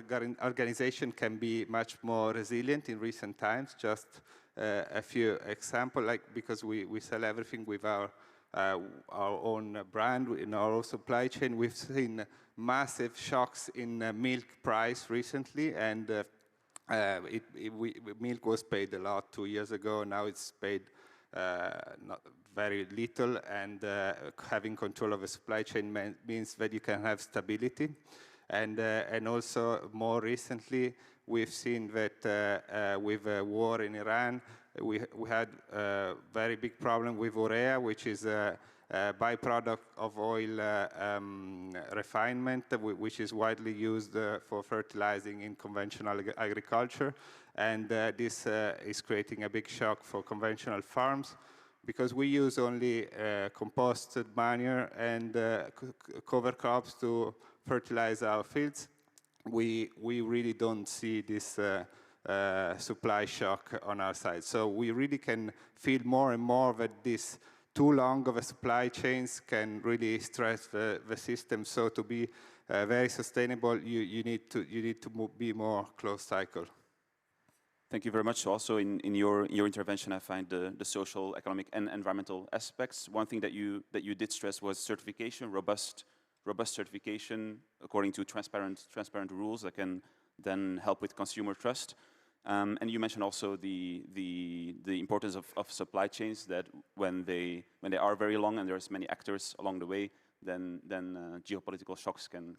organization can be much more resilient in recent times. Just a few examples, like because we sell everything with our own brand, in our own supply chain. We've seen massive shocks in milk price recently, and milk was paid a lot 2 years ago. Now it's paid not very little, and having control of the supply chain means that you can have stability. And also more recently, we've seen that with the war in Iran, we had a very big problem with urea, which is a byproduct of oil refinement, which is widely used for fertilizing in conventional agriculture. And this is creating a big shock for conventional farms, because we use only composted manure and cover crops to fertilize our fields. We really don't see this supply shock on our side. So we really can feel more and more that this too long of a supply chains can really stress the system. So to be very sustainable, you need to be more closed cycle. Thank you very much. So also in your intervention, I find the social, economic, and environmental aspects. One thing that you did stress was certification, robust certification according to transparent rules that can then help with consumer trust. And you mentioned also the importance of supply chains, that when they are very long and there's many actors along the way, then geopolitical shocks can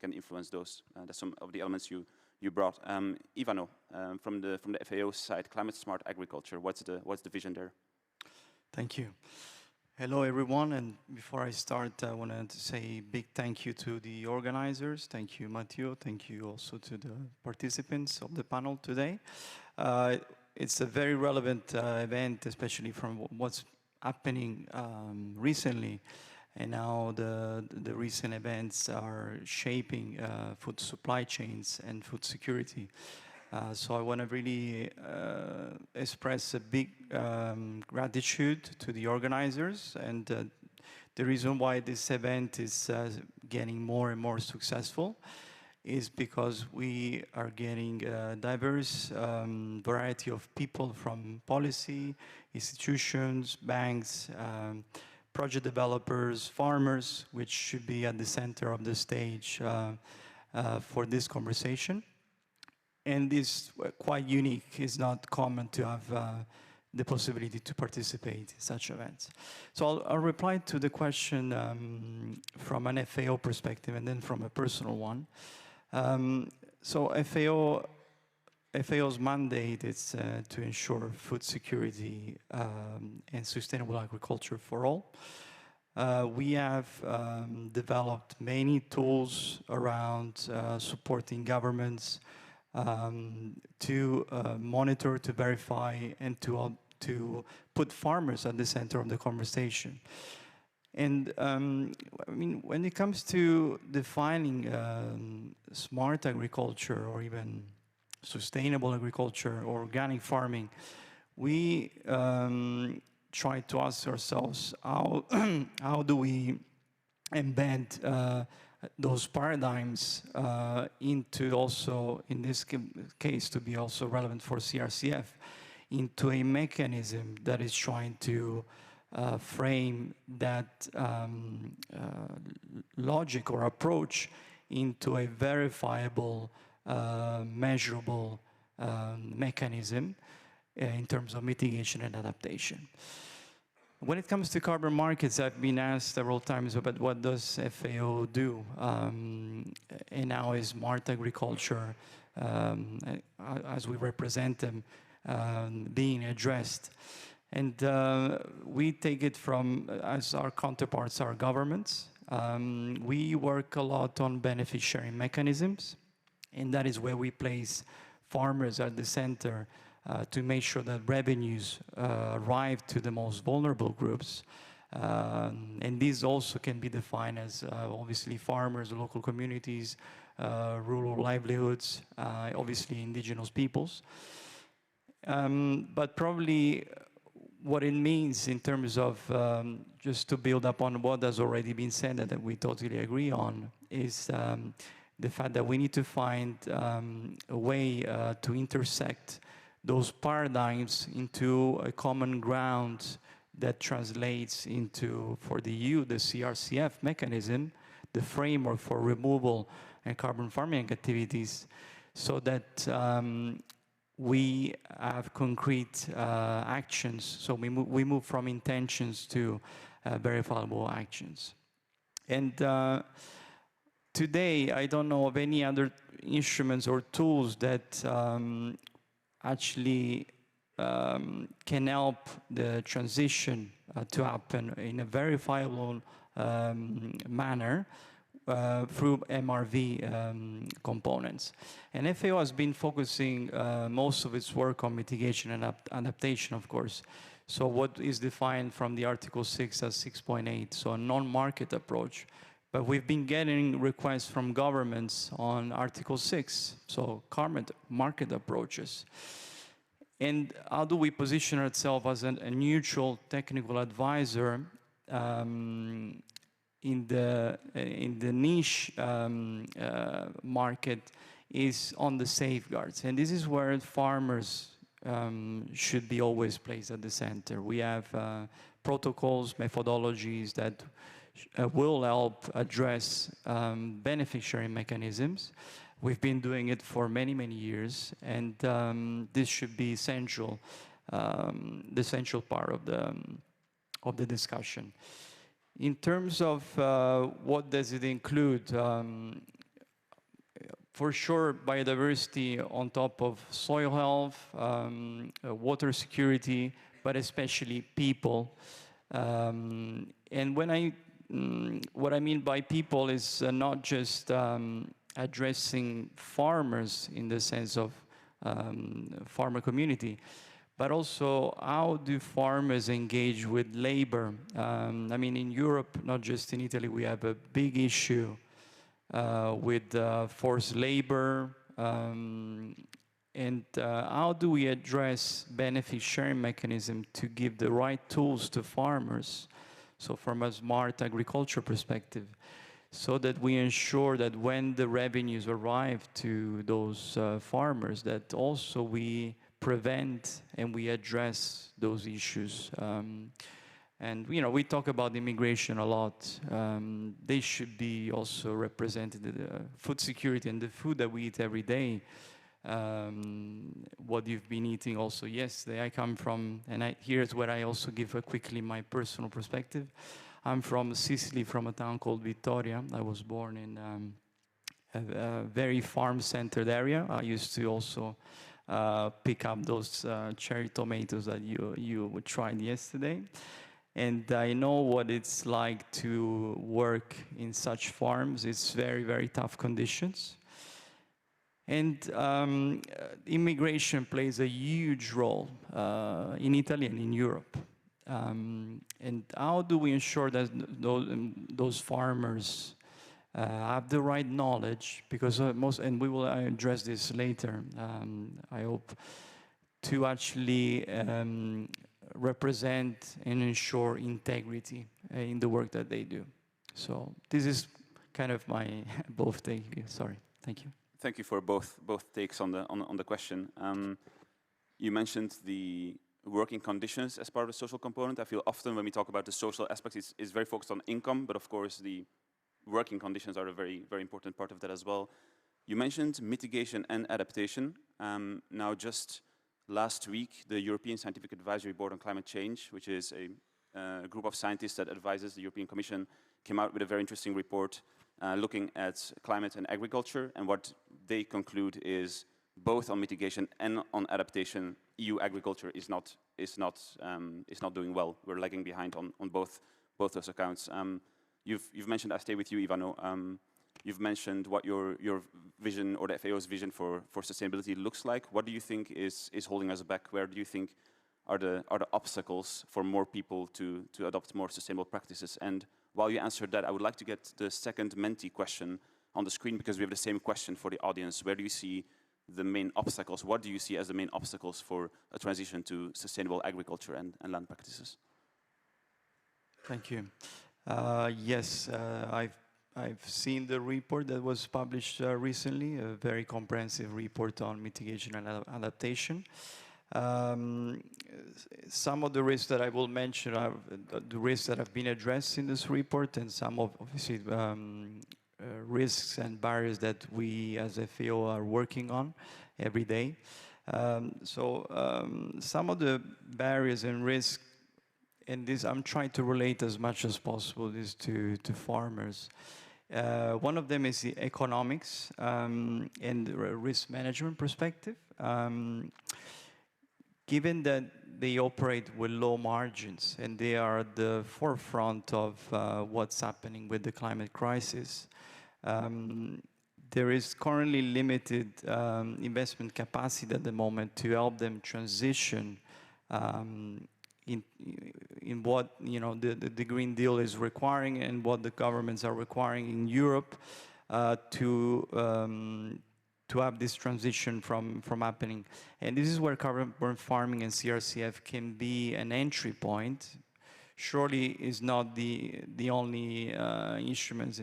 influence those. That's some of the elements you brought. Ivano, from the FAO side, climate smart agriculture. What's the vision there? Thank you. Hello, everyone. And before I start, I wanted to say a big thank you to the organizers. Thank you, Matteo. Thank you also to the participants of the panel today. It's a very relevant event, especially from what's happening recently. And now the recent events are shaping food supply chains and food security. So I want to really express a big gratitude to the organizers, and the reason why this event is getting more and more successful is because we are getting a diverse variety of people from policy, institutions, banks, project developers, farmers, which should be at the center of the stage for this conversation. And this is quite unique. It's not common to have the possibility to participate in such events. So I'll reply to the question from an FAO perspective and then from a personal one. So FAO's mandate is to ensure food security and sustainable agriculture for all. We have developed many tools around supporting governments to monitor, to verify, and to put farmers at the center of the conversation. And I mean, when it comes to defining smart agriculture or even sustainable agriculture or organic farming, we try to ask ourselves how do we embed those paradigms into also, in this case, to be also relevant for CRCF, into a mechanism that is trying to frame that logic or approach into a verifiable measurable mechanism in terms of mitigation and adaptation. When it comes to carbon markets, I've been asked several times about what does FAO do, and how is smart agriculture, as we represent them, being addressed. And we take it from, as our counterparts, our governments. We work a lot on benefit sharing mechanisms, and that is where we place farmers at the center to make sure that revenues arrive to the most vulnerable groups. And these also can be defined as obviously farmers, local communities, rural livelihoods, obviously indigenous peoples. But probably what it means in terms of, just to build upon what has already been said and that we totally agree on, is the fact that we need to find a way to intersect those paradigms into a common ground that translates into, for the EU, the CRCF mechanism, the framework for removal and carbon farming activities, so that we have concrete actions. So we move from intentions to verifiable actions. And today, I don't know of any other instruments or tools that actually can help the transition to happen in a verifiable manner through MRV components. And FAO has been focusing most of its work on mitigation and adaptation, of course. So what is defined from the Article 6 as 6.8, so a non-market approach. But we've been getting requests from governments on Article 6, so carbon market approaches. And how do we position ourselves as a neutral technical advisor in the niche market is on the safeguards. And this is where farmers should be always placed at the center. We have protocols, methodologies that will help address benefit sharing mechanisms. We've been doing it for many, many years, and this should be essential, the essential part of the discussion. In terms of what does it include, for sure biodiversity on top of soil health, water security, but especially people. And what I mean by people is not just addressing farmers in the sense of farmer community, but also how do farmers engage with labor? I mean, in Europe, not just in Italy, we have a big issue with forced labor, and how do we address benefit sharing mechanism to give the right tools to farmers, so from a smart agriculture perspective, so that we ensure that when the revenues arrive to those farmers, that also we prevent and we address those issues. And you know, we talk about immigration a lot. They should be also represented, food security and the food that we eat every day. What you've been eating also yesterday. I come from, and here's where I also give quickly my personal perspective. I'm from Sicily, from a town called Vittoria. I was born in a very farm-centered area. I used to also pick up those cherry tomatoes that you tried yesterday. And I know what it's like to work in such farms. It's very, very tough conditions. And immigration plays a huge role in Italy and in Europe. And how do we ensure that those farmers have the right knowledge? Because and we will address this later, I hope, to actually represent and ensure integrity in the work that they do. So this is kind of my both take. Sorry, thank you. Thank you for both takes on the question. You mentioned the working conditions as part of the social component. I feel often when we talk about the social aspects, it's very focused on income, but of course the working conditions are a very, very important part of that as well. You mentioned mitigation and adaptation. Now, just last week, the European Scientific Advisory Board on Climate Change, which is a group of scientists that advises the European Commission, came out with a very interesting report looking at climate and agriculture. And what they conclude is both on mitigation and on adaptation, EU agriculture is not doing well. We're lagging behind on both those accounts. You've mentioned, I stay with you, Ivano. You've mentioned what your vision or the FAO's vision for sustainability looks like. What do you think is holding us back? Where do you think are the obstacles for more people to adopt more sustainable practices? And while you answer that, I would like to get the second Menti question on the screen, because we have the same question for the audience. Where do you see the main obstacles? What do you see as the main obstacles for a transition to sustainable agriculture and land practices? Thank you. Yes, I've seen the report that was published recently, a very comprehensive report on mitigation and adaptation. Some of the risks that I will mention are the risks that have been addressed in this report, and some of, obviously, risks and barriers that we as FAO are working on every day. Some of the barriers and risks, and this I'm trying to relate as much as possible this to farmers. One of them is the economics and the risk management perspective. Given that they operate with low margins and they are at the forefront of what's happening with the climate crisis, there is currently limited investment capacity at the moment to help them transition in what the Green Deal is requiring and what the governments are requiring in Europe to have this transition from happening. And this is where carbon farming and CRCF can be an entry point. Surely is not the only instruments.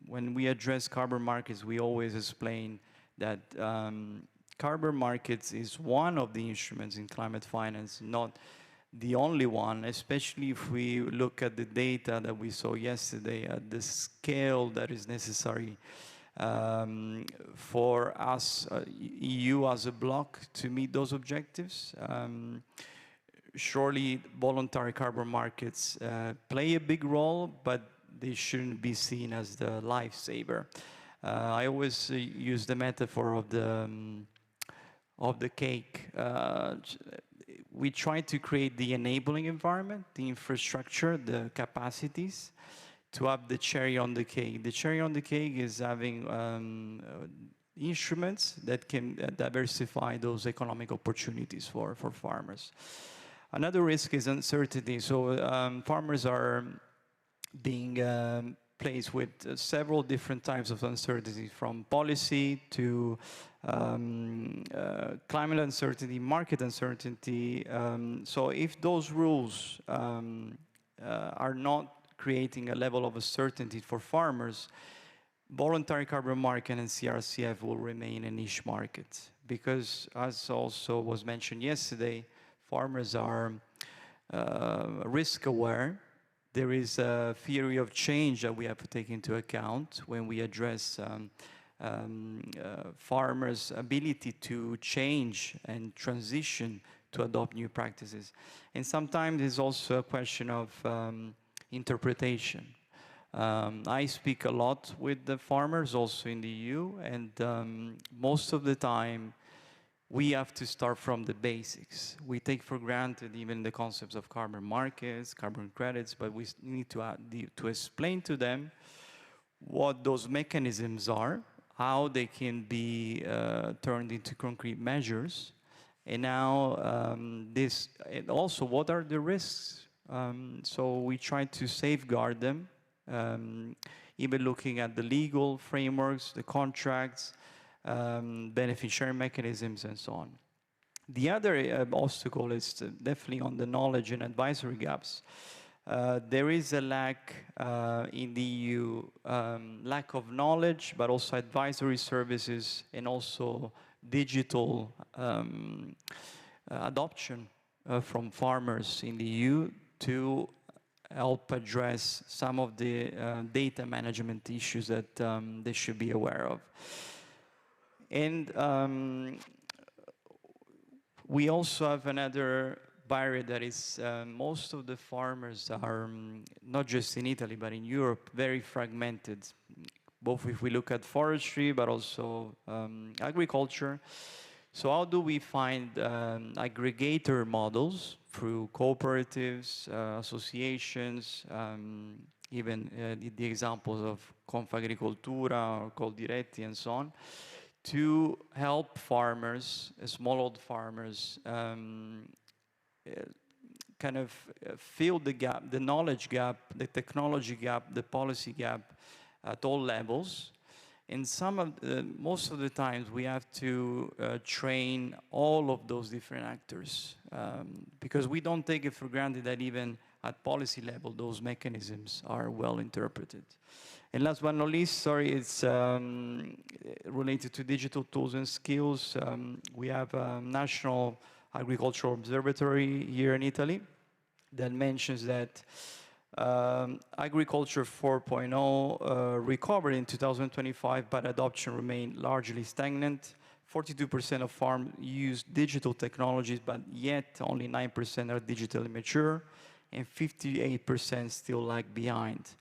When we address carbon markets, we always explain that carbon markets is one of the instruments in climate finance, not the only one, especially if we look at the data that we saw yesterday at the scale that is necessary for us, EU as a bloc, to meet those objectives. Surely voluntary carbon markets play a big role, but they shouldn't be seen as the lifesaver. I always use the metaphor of the cake. We try to create the enabling environment, the infrastructure, the capacities to have the cherry on the cake. The cherry on the cake is having instruments that can diversify those economic opportunities for farmers. Another risk is uncertainty. So farmers are being placed with several different types of uncertainty, from policy to climate uncertainty, market uncertainty. So if those rules are not creating a level of certainty for farmers, voluntary carbon market and CRCF will remain a niche market. Because, as also was mentioned yesterday, farmers are risk aware. There is a theory of change that we have to take into account when we address farmers' ability to change and transition to adopt new practices. And sometimes it's also a question of interpretation. I speak a lot with the farmers also in the EU, and most of the time we have to start from the basics. We take for granted even the concepts of carbon markets, carbon credits, but we need to explain to them what those mechanisms are, how they can be turned into concrete measures, and now and also what are the risks. So we try to safeguard them, even looking at the legal frameworks, the contracts, benefit sharing mechanisms, and so on. The other obstacle is definitely on the knowledge and advisory gaps. There is a lack in the EU, lack of knowledge, but also advisory services and also digital adoption from farmers in the EU to help address some of the data management issues that they should be aware of. And we also have another barrier that is most of the farmers are, not just in Italy, but in Europe, very fragmented, both if we look at forestry, but also agriculture. So how do we find aggregator models through cooperatives, associations, even the examples of Confagricoltura or Coldiretti and so on, to help farmers, smallholder farmers, kind of fill the gap, the knowledge gap, the technology gap, the policy gap at all levels. And most of the times we have to train all of those different actors because we don't take it for granted that even at policy level those mechanisms are well interpreted. And last but not least, sorry, it's related to digital tools and skills. We have a National Agricultural Observatory here in Italy that mentions that Agriculture 4.0 recovered in 2025, but adoption remained largely stagnant. 42% of farms use digital technologies, but yet only 9% are digitally mature, and 58% still lag behind.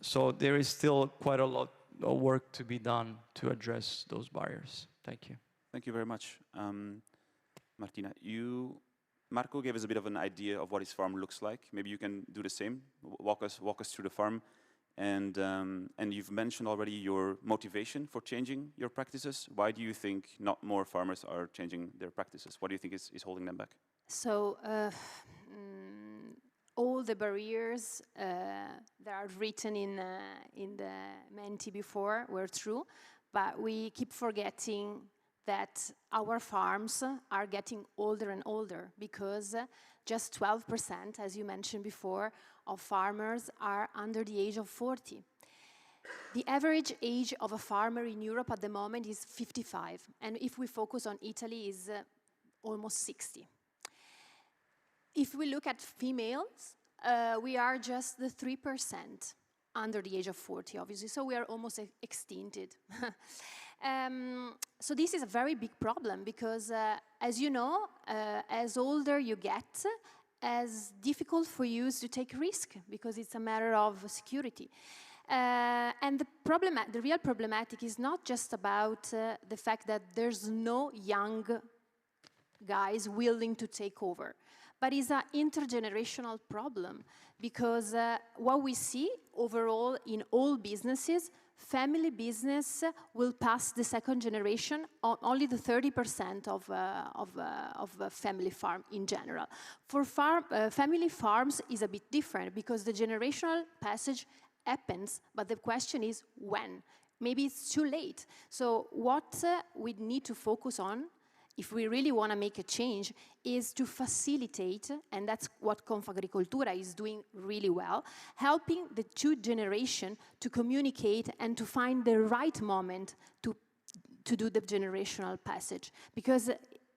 So there is still quite a lot of work to be done to address those barriers. Thank you. Thank you very much. Martina, Marco gave us a bit of an idea of what his farm looks like. Maybe you can do the same. Walk us through the farm, and you've mentioned already your motivation for changing your practices. Why do you think not more farmers are changing their practices? What do you think is holding them back? So all the barriers that are written in the Menti before were true, but we keep forgetting that our farms are getting older and older because just 12%, as you mentioned before, of farmers are under the age of 40. The average age of a farmer in Europe at the moment is 55, and if we focus on Italy, is almost 60. If we look at females, we are just the 3% under the age of 40, obviously, so we are almost extincted. So this is a very big problem because, as you know, as older you get, as difficult for you to take risk because it's a matter of security. And the real problematic is not just about the fact that there's no young guys willing to take over, but it's an intergenerational problem because what we see overall in all businesses, family business will pass the second generation on only the 30% of a family farm in general. For family farms is a bit different because the generational passage happens, but the question is when. Maybe it's too late. So what we need to focus on, if we really want to make a change, is to facilitate, and that's what Confagricoltura is doing really well, helping the two generations to communicate and to find the right moment to do the generational passage. Because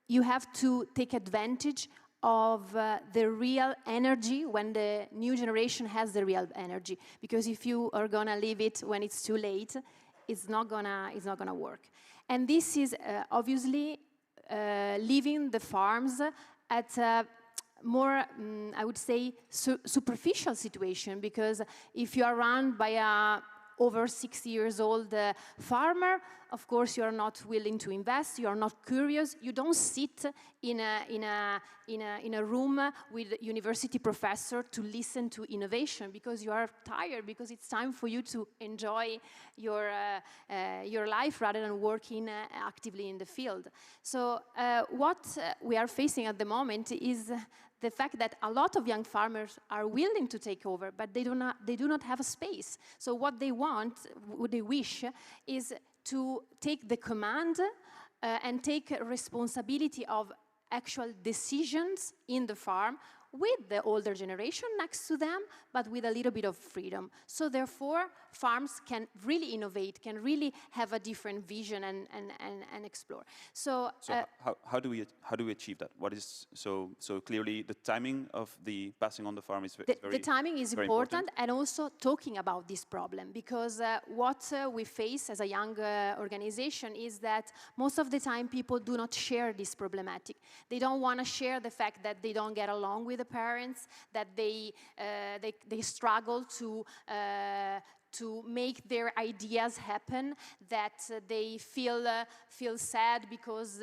you have to take advantage of the real energy when the new generation has the real energy. Because if you are gonna leave it when it's too late, it's not gonna work. And this is obviously leaving the farms at a more, I would say, superficial situation, because if you are run by a over 60 years old farmer, of course you are not willing to invest, you are not curious, you don't sit in a room with a university professor to listen to innovation because you are tired, because it's time for you to enjoy your life rather than working actively in the field. So what we are facing at the moment is the fact that a lot of young farmers are willing to take over, but they do not have a space. So what they want, what they wish, is to take the command and take responsibility of actual decisions in the farm with the older generation next to them, but with a little bit of freedom. So therefore, farms can really innovate, can really have a different vision and explore. So, how do we achieve that? What is so clearly the timing of the passing on the farm is very the timing is important, and also talking about this problem, because what we face as a young organization is that most of the time people do not share this problematic. They don't want to share the fact that they don't get along with the parents, that they struggle to make their ideas happen, that they feel sad because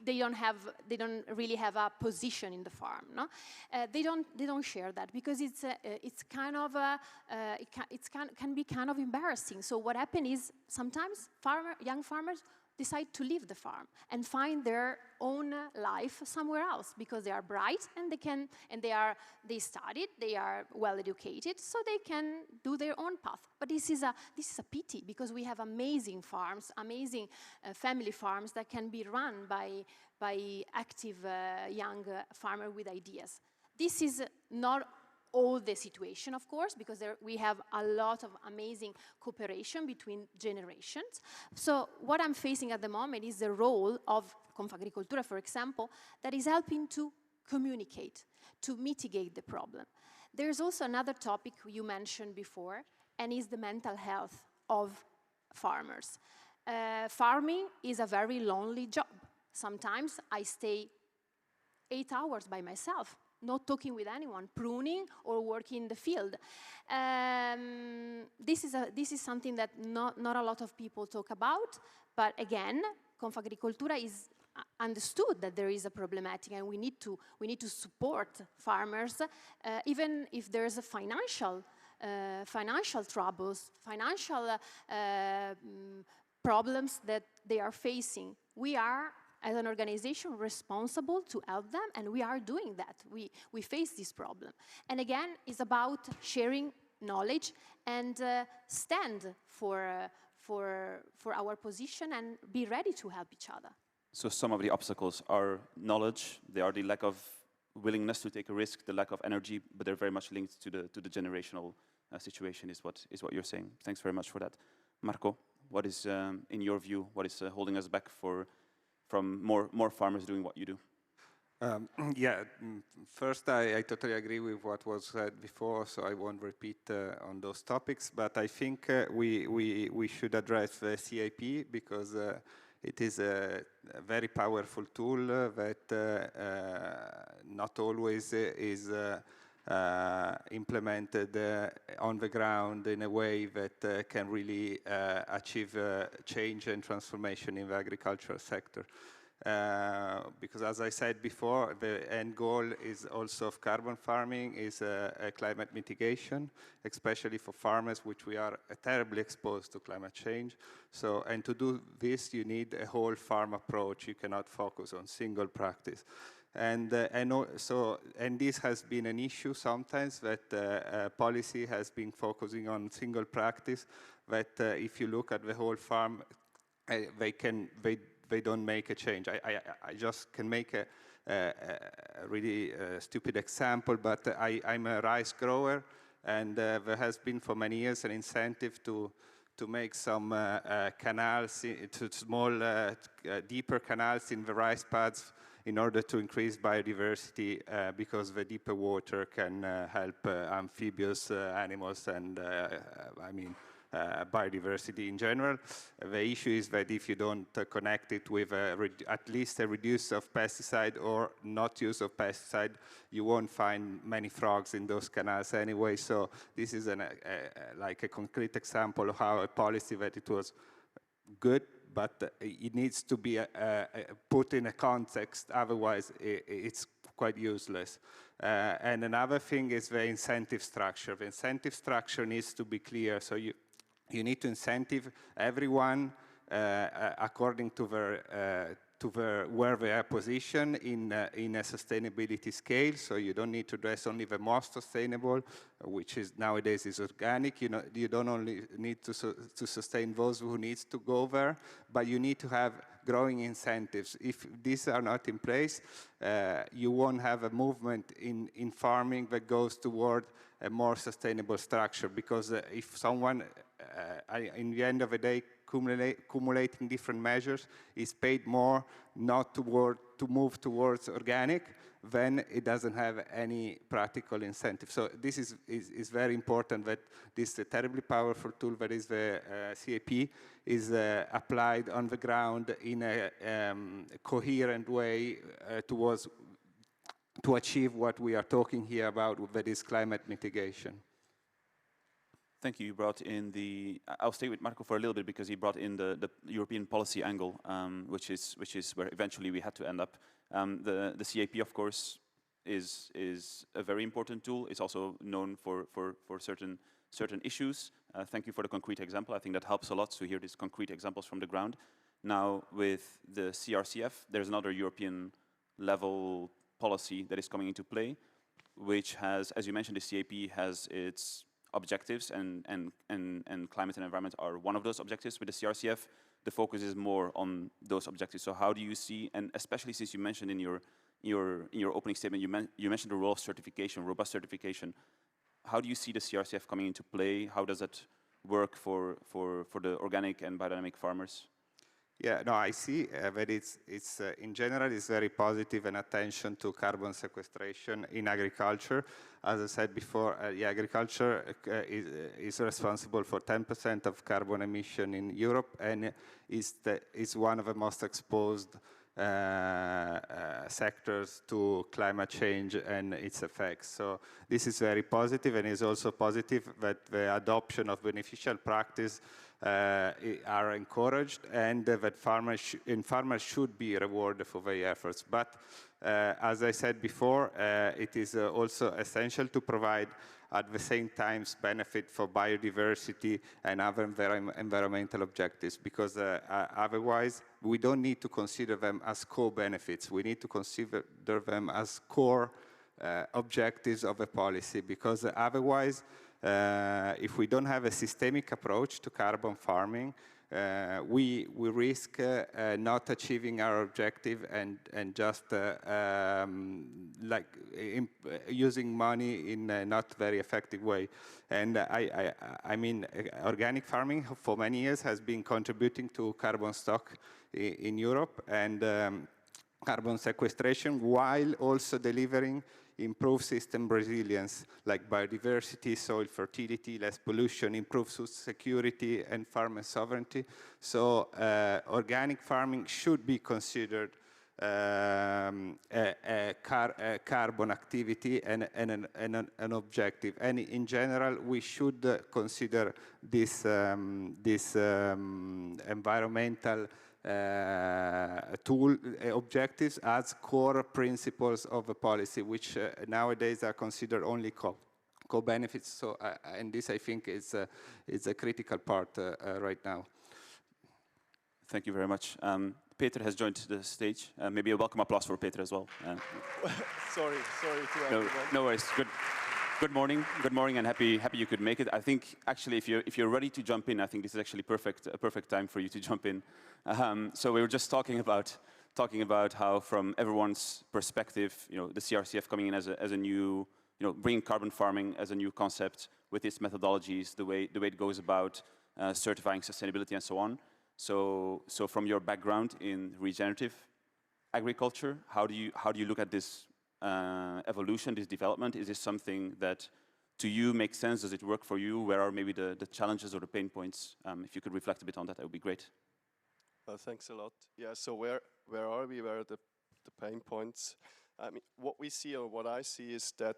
they don't really have a position in the farm. No, they don't share that because it's kind of can be kind of embarrassing. So what happens is sometimes young farmers decide to leave the farm and find their own life somewhere else because they are bright and they studied, they are well educated, so they can do their own path. But this is a pity, because we have amazing farms, amazing family farms that can be run by active young farmers with ideas. This is not all the situation, of course, because we have a lot of amazing cooperation between generations. So what I'm facing at the moment is the role of Confagricoltura, for example, that is helping to communicate, to mitigate the problem. There's also another topic you mentioned before, and is the mental health of farmers. Farming is a very lonely job. Sometimes I stay 8 hours by myself, not talking with anyone, pruning or working in the field. This is something that not a lot of people talk about, but again, Confagricoltura is understood that there is a problematic, and we need to support farmers, even if there's a financial troubles, financial problems that they are facing. We are, as an organization, responsible to help them, and we are doing that. We face this problem. And again, it's about sharing knowledge and stand for our position and be ready to help each other. So some of the obstacles are knowledge, they are the lack of willingness to take a risk, the lack of energy, but they're very much linked to the generational situation is what you're saying. Thanks very much for that. Marco, what is, in your view, what is holding us back from more farmers doing what you do? Yeah, first I totally agree with what was said before, so I won't repeat on those topics, but I think we should address the CIP because it is a very powerful tool that not always is implemented on the ground in a way that can really achieve change and transformation in the agricultural sector. Because as I said before, the end goal is also of carbon farming is a climate mitigation, especially for farmers, which we are terribly exposed to climate change. So, and to do this, you need a whole farm approach. You cannot focus on single practice. And this has been an issue sometimes that policy has been focusing on single practice, that if you look at the whole farm, they don't make a change. I just can make a really stupid example, but I'm a rice grower, and there has been for many years an incentive to make some canals, small, deeper canals in the rice pads in order to increase biodiversity, because the deeper water can help amphibious animals and, biodiversity in general. The issue is that if you don't connect it with at least a reduce of pesticide or not use of pesticide, you won't find many frogs in those canals anyway. So this is like a concrete example of how a policy that it was good, but it needs to be put in a context, otherwise it's quite useless. And another thing is the incentive structure. The incentive structure needs to be clear, so you need to incentive everyone according to where they are positioned in a sustainability scale. So you don't need to address only the most sustainable, which is nowadays is organic. You don't only need to sustain those who needs to go there, but you need to have growing incentives. If these are not in place, you won't have a movement in farming that goes toward a more sustainable structure, because if someone, in the end of the day, accumulating different measures is paid more not to move towards organic, then it doesn't have any practical incentive. So this is very important that this terribly powerful tool that is the CAP is applied on the ground in a coherent way to achieve what we are talking here about, that is climate mitigation. Thank you. You brought in I'll stay with Marco for a little bit, because he brought in the European policy angle, which is where eventually we had to end up. The CAP, of course, is a very important tool. It's also known for certain issues. Thank you for the concrete example. I think that helps a lot to hear these concrete examples from the ground. Now, with the CRCF, there's another European level policy that is coming into play, which has, as you mentioned, the CAP has its objectives, and climate and environment are one of those objectives. With the CRCF, the focus is more on those objectives. So how do you see, and especially since you mentioned in your opening statement, you mentioned the role of certification, robust certification. How do you see the CRCF coming into play? How does it work for the organic and biodynamic farmers? Yeah, no, I see that it's in general, it's very positive, and attention to carbon sequestration in agriculture. As I said before, agriculture is responsible for 10% of carbon emission in Europe, and is one of the most exposed sectors to climate change and its effects. So this is very positive, and it's also positive that the adoption of beneficial practice are encouraged, and that farmers should be rewarded for their efforts. But as I said before, it is also essential to provide at the same time benefit for biodiversity and other environmental objectives, because otherwise we don't need to consider them as co-benefits. We need to consider them as core objectives of a policy, because otherwise, if we don't have a systemic approach to carbon farming, we risk not achieving our objective and just using money in a not very effective way. And I mean, organic farming for many years has been contributing to carbon stock in Europe and carbon sequestration, while also delivering improved system resilience, like biodiversity, soil fertility, less pollution, improved food security, and farmer sovereignty. So organic farming should be considered a carbon activity and an objective. And in general, we should consider this environmental objectives as core principles of a policy, which nowadays are considered only co-benefits. So, and this, I think, is a critical part right now. Thank you very much. Peter has joined the stage. Maybe a welcome applause for Peter as well. Sorry to everyone. No worries. Good morning, and happy you could make it. I think actually, if you're ready to jump in, I think this is actually a perfect time for you to jump in. So we were just talking about how, from everyone's perspective, the CRCF coming in as a new, bringing carbon farming as a new concept with its methodologies, the way it goes about certifying sustainability and so on. So from your background in regenerative agriculture, how do you look at this evolution, this development? Is this something that to you makes sense? Does it work for you? Where are maybe the challenges or the pain points? If you could reflect a bit on that, that would be great. Thanks a lot. Yeah, so where are we? Where are the pain points? I mean, what we see, or what I see, is that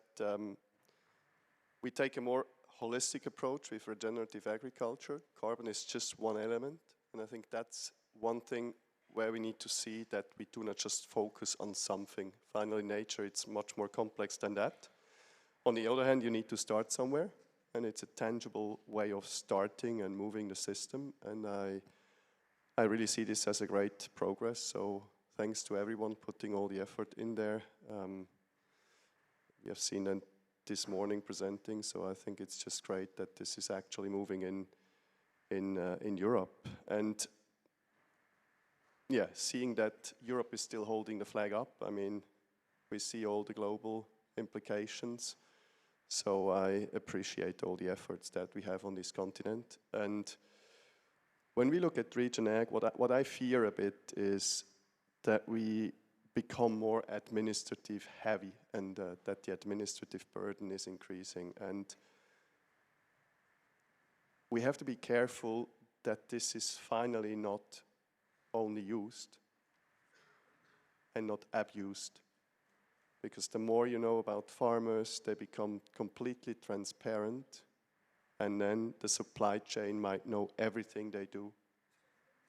we take a more holistic approach with regenerative agriculture. Carbon is just one element, and I think that's one thing where we need to see that we do not just focus on something. Finally, nature, it's much more complex than that. On the other hand, you need to start somewhere, and it's a tangible way of starting and moving the system, and I really see this as a great progress, so thanks to everyone putting all the effort in there. We have seen them this morning presenting, so I think it's just great that this is actually moving in Europe. And yeah, seeing that Europe is still holding the flag up, I mean, we see all the global implications. So I appreciate all the efforts that we have on this continent. And when we look at Region Ag, what I fear a bit is that we become more administrative heavy and that the administrative burden is increasing. And we have to be careful that this is finally not only used and not abused. Because the more you know about farmers, they become completely transparent, and then the supply chain might know everything they do,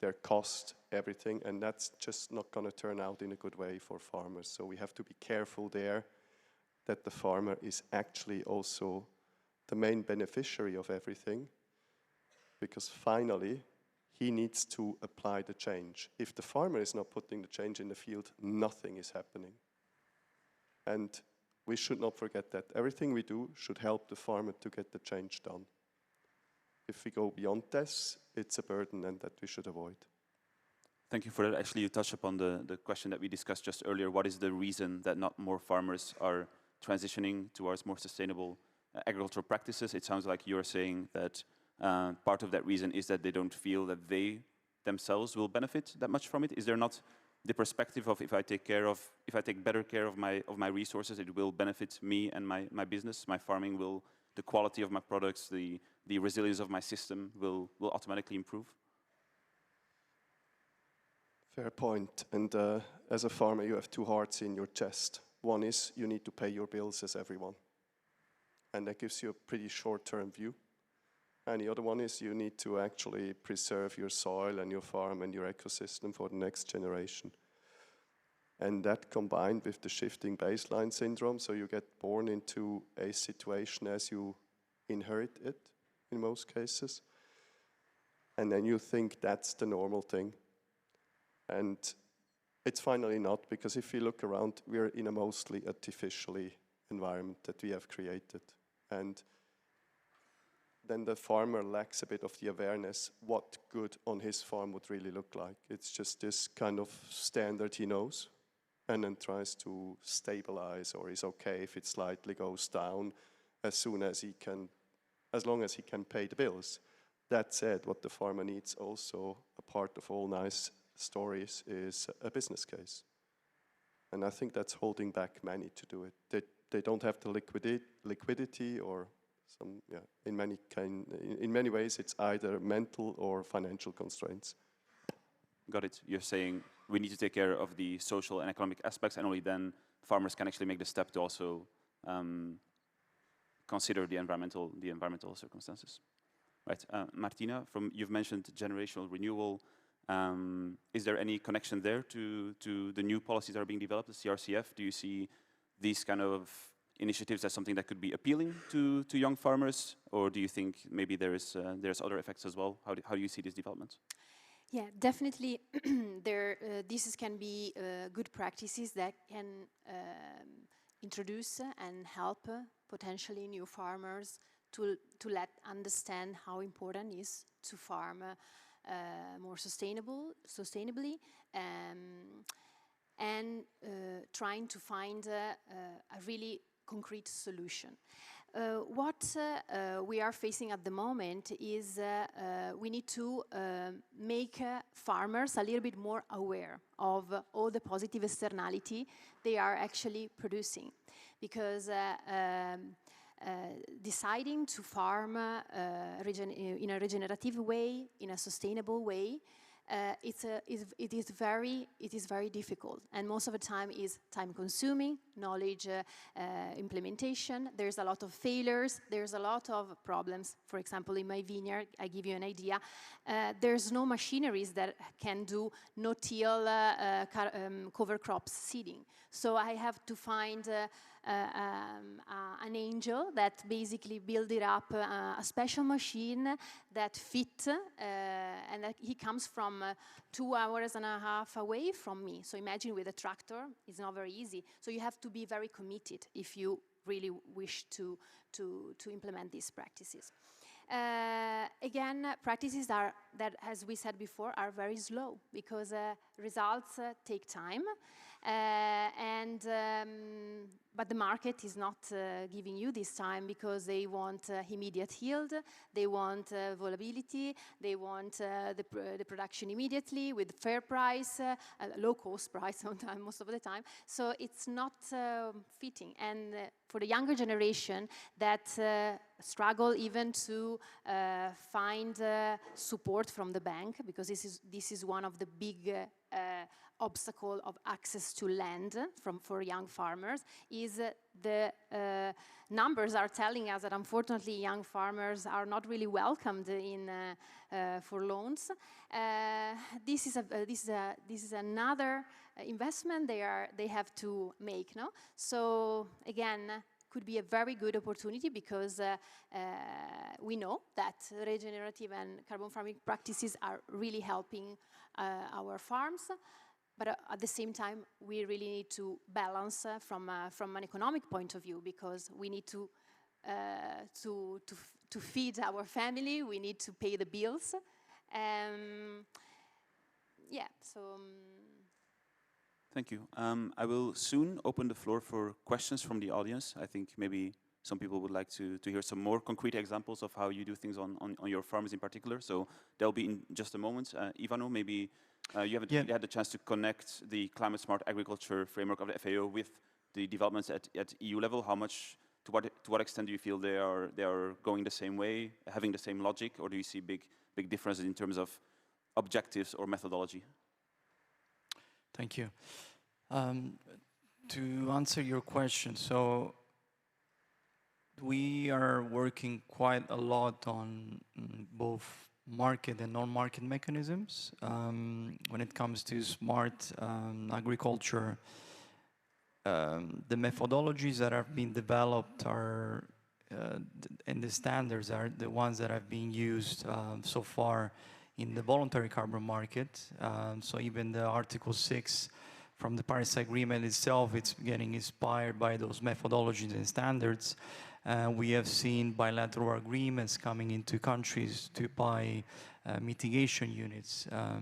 their cost, everything, and that's just not going to turn out in a good way for farmers. So we have to be careful there that the farmer is actually also the main beneficiary of everything, because finally he needs to apply the change. If the farmer is not putting the change in the field, nothing is happening. And we should not forget that everything we do should help the farmer to get the change done. If we go beyond this, it's a burden and that we should avoid. Thank you for that. Actually, you touched upon the question that we discussed just earlier. What is the reason that not more farmers are transitioning towards more sustainable agricultural practices? It sounds like you're saying that part of that reason is that they don't feel that they themselves will benefit that much from it. Is there not the perspective of if I take better care of my resources, it will benefit me and my business, my farming will, the quality of my products, the resilience of my system will automatically improve? Fair point. And as a farmer, you have two hearts in your chest. One is you need to pay your bills as everyone. And that gives you a pretty short-term view. And the other one is you need to actually preserve your soil and your farm and your ecosystem for the next generation. And that combined with the shifting baseline syndrome, so you get born into a situation as you inherit it in most cases. And then you think that's the normal thing. And it's finally not, because if you look around, we're in a mostly artificially environment that we have created. And then the farmer lacks a bit of the awareness what good on his farm would really look like. It's just this kind of standard he knows, and then tries to stabilize, or is okay if it slightly goes down as long as he can pay the bills. That said, what the farmer needs also, a part of all nice stories, is a business case. And I think that's holding back many to do it. They don't have the liquidity or some, yeah, in many ways it's either mental or financial constraints. Got it. You're saying we need to take care of the social and economic aspects, and only then farmers can actually make the step to also consider the environmental circumstances. Right. Martina, you've mentioned generational renewal. Is there any connection there to the new policies that are being developed, the CRCF? Do you see these kind of initiatives as something that could be appealing to young farmers, or do you think maybe there's other effects as well? How do you see these developments? Yeah, definitely. These can be good practices that can introduce and help potentially new farmers to let understand how important it is to farm more sustainably, and trying to find a really concrete solution. What we are facing at the moment is we need to make farmers a little bit more aware of all the positive externality they are actually producing, because deciding to farm in a regenerative way, in a sustainable way, it is very difficult, and most of the time is time-consuming, knowledge implementation. There's a lot of failures. There's a lot of problems. For example, in my vineyard, I give you an idea. There's no machineries that can do no-till cover crops seeding. So I have to find an angel that basically build it up a special machine that fit, and that he comes from 2.5 hours away from me. So imagine with a tractor, it's not very easy. So you have to be very committed if you really wish to implement these practices. Again, practices are that, as we said before, are very slow because results take time. But the market is not giving you this time because they want immediate yield, they want volatility, they want the production immediately with fair price, low cost price sometimes, most of the time. So it's not fitting. And for the younger generation that struggle even to find support from the bank, because this is one of the big obstacle of access to land for young farmers, is the numbers are telling us that unfortunately young farmers are not really welcomed in for loans. This is another investment they have to make, no? So again, could be a very good opportunity because we know that regenerative and carbon farming practices are really helping our farms. But at the same time, we really need to balance from an economic point of view, because we need to feed our family, we need to pay the bills. Yeah, so. Thank you. I will soon open the floor for questions from the audience. I think maybe some people would like to hear some more concrete examples of how you do things on your farms in particular. So that'll be in just a moment. Ivano, maybe you haven't really had the chance to connect the climate smart agriculture framework of the FAO with the developments at EU level. How much, to what extent do you feel they are going the same way, having the same logic, or do you see big differences in terms of objectives or methodology? Thank you. To answer your question, so we are working quite a lot on both market and non-market mechanisms. When it comes to smart agriculture, the methodologies that have been developed are, and the standards are the ones that have been used so far in the voluntary carbon market. So even the Article 6 from the Paris Agreement itself, it's getting inspired by those methodologies and standards. We have seen bilateral agreements coming into countries to buy mitigation units. I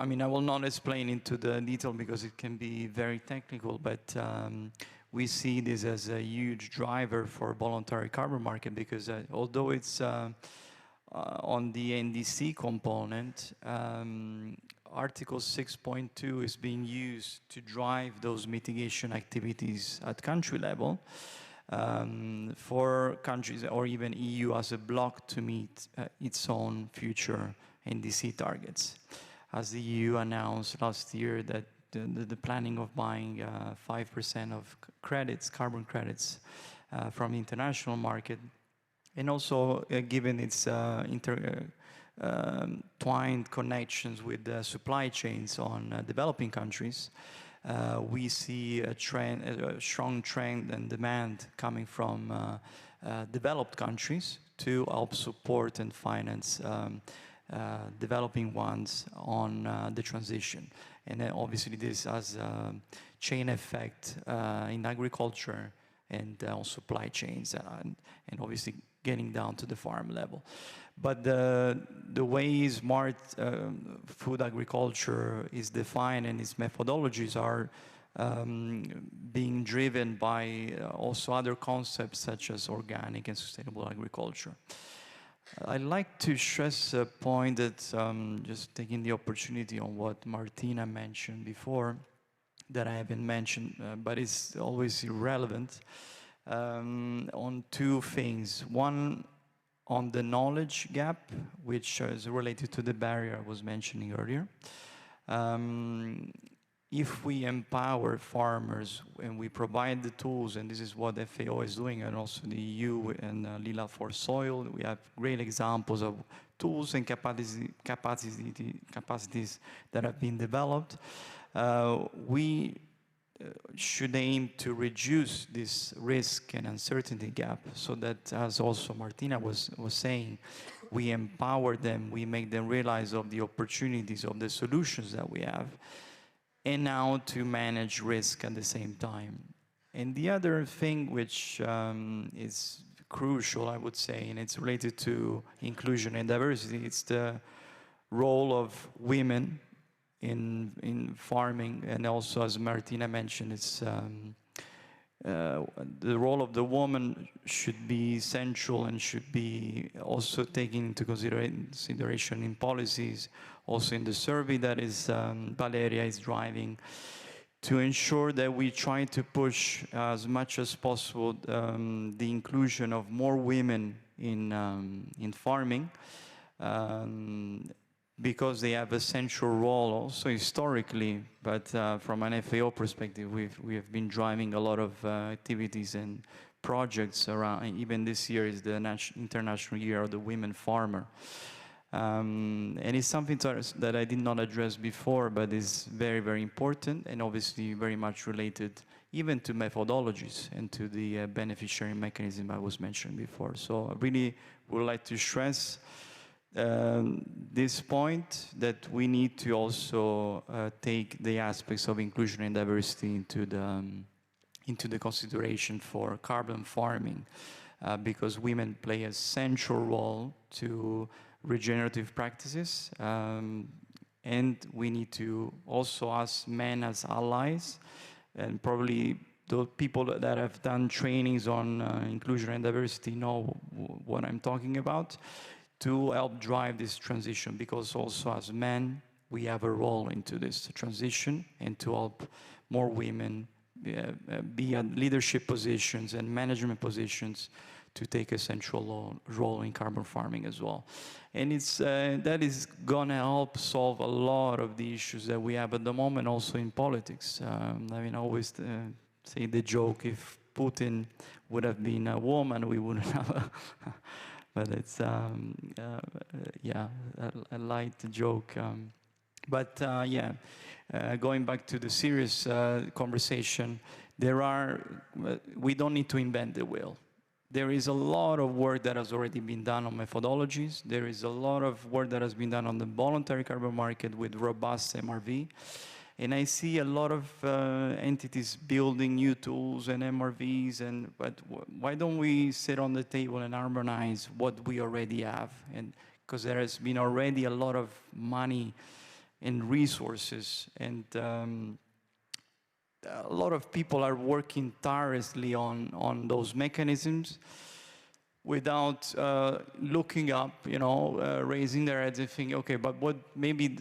mean, I will not explain into the detail because it can be very technical, but we see this as a huge driver for voluntary carbon market, because although it's on the NDC component, Article 6.2 is being used to drive those mitigation activities at country level for countries or even EU as a bloc to meet its own future NDC targets. As the EU announced last year that the planning of buying 5% of credits, carbon credits from the international market, and also given its twined connections with the supply chains on developing countries, we see a strong trend and demand coming from developed countries to help support and finance developing ones on the transition. And then obviously this has a chain effect in agriculture and on supply chains, and obviously getting down to the farm level. But the way smart food agriculture is defined and its methodologies are being driven by also other concepts such as organic and sustainable agriculture. I'd like to stress a point that, just taking the opportunity on what Martina mentioned before, that I haven't mentioned, but it's always relevant, on two things. One, on the knowledge gap, which is related to the barrier I was mentioning earlier. If we empower farmers and we provide the tools, and this is what FAO is doing, and also the EU and Lila for Soil, we have great examples of tools and capacities that have been developed. We should aim to reduce this risk and uncertainty gap, so that, as also Martina was saying, we empower them, we make them realize of the opportunities of the solutions that we have, and now to manage risk at the same time. And the other thing which is crucial, I would say, and it's related to inclusion and diversity. It's the role of women in farming, and also, as Martina mentioned, it's the role of the woman should be central and should be also taken into consideration in policies, also in the survey that is Valeria is driving, to ensure that we try to push as much as possible the inclusion of more women in farming, because they have a central role also historically, but from an FAO perspective, we have been driving a lot of activities and projects around, and even this year is the International Year of the Women Farmer. And it's something that I did not address before, but is very, very important, and obviously very much related even to methodologies and to the beneficiary mechanism I was mentioning before. So I really would like to stress this point, that we need to also take the aspects of inclusion and diversity into the consideration for carbon farming, because women play a central role to regenerative practices, and we need to also ask men as allies, and probably the people that have done trainings on inclusion and diversity know what I'm talking about, to help drive this transition, because also as men, we have a role into this transition, and to help more women be at leadership positions and management positions to take a central role in carbon farming as well. And it's that is gonna help solve a lot of the issues that we have at the moment, also in politics. I mean, I always say the joke, if Putin would have been a woman, we wouldn't have a but it's, yeah, a light joke. But yeah, going back to the serious conversation, we don't need to invent the wheel. There is a lot of work that has already been done on methodologies. There is a lot of work that has been done on the voluntary carbon market with robust MRV. And I see a lot of entities building new tools and MRVs, but why don't we sit on the table and harmonize what we already have? And because there has been already a lot of money and resources, and a lot of people are working tirelessly on those mechanisms without looking up, you know, raising their heads and thinking, okay, but what, maybe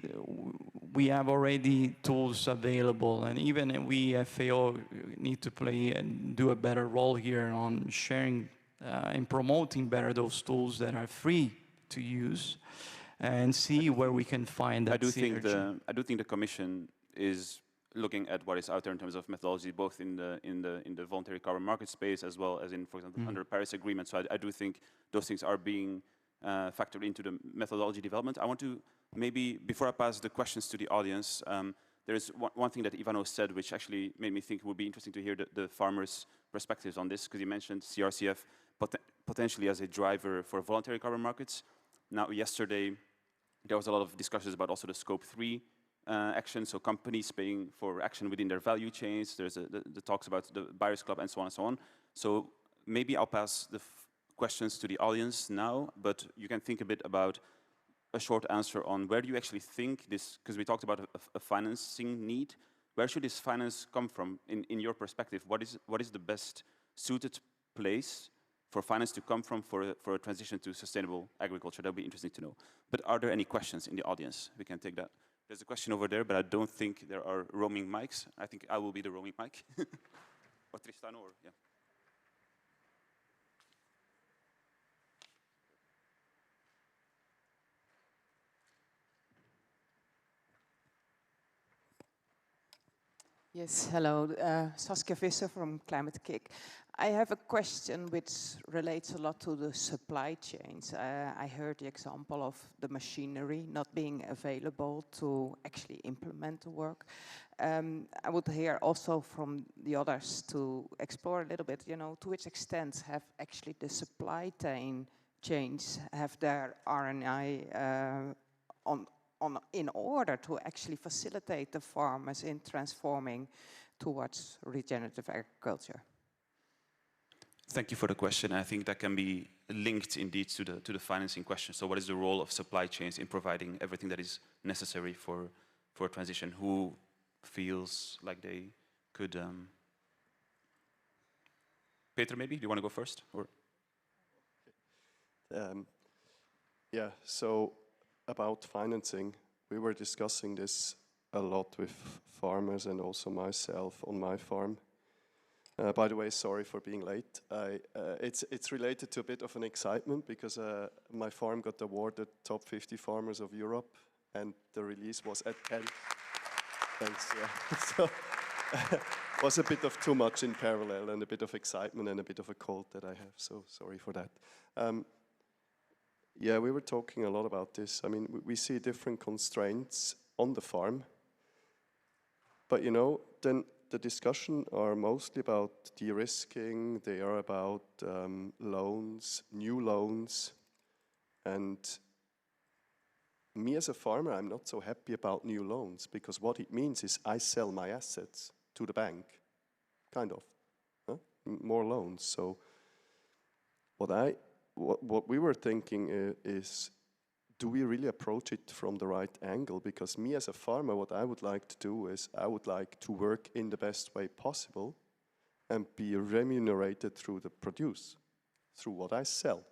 we have already tools available, and even we FAO need to play and do a better role here on sharing and promoting better those tools that are free to use, and see where we can find that synergy. I do think the Commission is looking at what is out there in terms of methodology, both in the voluntary carbon market space as well as in, for example, under Paris Agreement. So I do think those things are being factored into the methodology development. I want to maybe, before I pass the questions to the audience, there is one thing that Ivano said, which actually made me think it would be interesting to hear the farmers' perspectives on this, because he mentioned CRCF potentially as a driver for voluntary carbon markets. Now, yesterday, there was a lot of discussions about also the Scope 3 action, so companies paying for action within their value chains. There's the talks about the Buyers Club and so on and so on. So maybe I'll pass the questions to the audience now, but you can think a bit about a short answer on where do you actually think this, because we talked about a financing need, where should this finance come from in your perspective? What is the best suited place for finance to come from for a transition to sustainable agriculture? That would be interesting to know. But are there any questions in the audience? We can take that. There's a question over there, but I don't think there are roaming mics. I think I will be the roaming mic. Or Tristano, or yeah. Yes, hello. Saskia Visser from Climate Kick. I have a question which relates a lot to the supply chains. I heard the example of the machinery not being available to actually implement the work. I would hear also from the others to explore a little bit, you know, to which extent have actually the supply chains have their RNI in order to actually facilitate the farmers in transforming towards regenerative agriculture. Thank you for the question. I think that can be linked indeed to the financing question. So what is the role of supply chains in providing everything that is necessary for a transition? Who feels like they could... Peter, maybe? Do you want to go first? Or? Yeah, so about financing, we were discussing this a lot with farmers and also myself on my farm. By the way, sorry for being late. It's related to a bit of an excitement because my farm got awarded top 50 farmers of Europe, and the release was at 10. Thanks. Yeah. So was a bit of too much in parallel, and a bit of excitement and a bit of a cold that I have. So sorry for that. Yeah, we were talking a lot about this. I mean, we see different constraints on the farm, but you know, then the discussion are mostly about de-risking. They are about loans, new loans, and me as a farmer, I'm not so happy about new loans because what it means is I sell my assets to the bank, kind of, more loans. So what we were thinking is, do we really approach it from the right angle? Because me as a farmer, what I would like to do is I would like to work in the best way possible and be remunerated through the produce, through what I sell.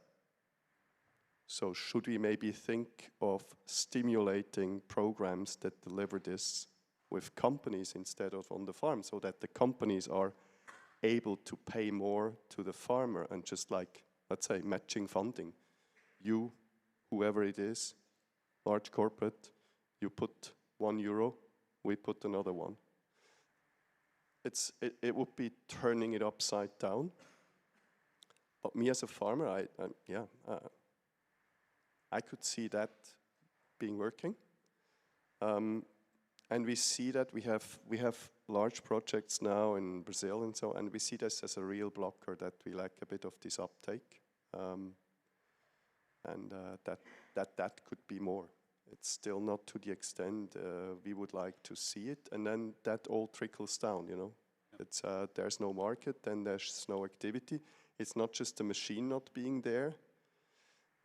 So should we maybe think of stimulating programs that deliver this with companies instead of on the farm, so that the companies are able to pay more to the farmer and just like, let's say, matching funding. You, whoever it is, large corporate, you put €1, we put another one. It would be turning it upside down. But me as a farmer, I could see that being working. And we see that we have large projects now in Brazil and so, and we see this as a real blocker that we lack a bit of this uptake. That could be more. It's still not to the extent we would like to see it, and then that all trickles down, you know. It's there's no market, then there's no activity. It's not just the machine not being there.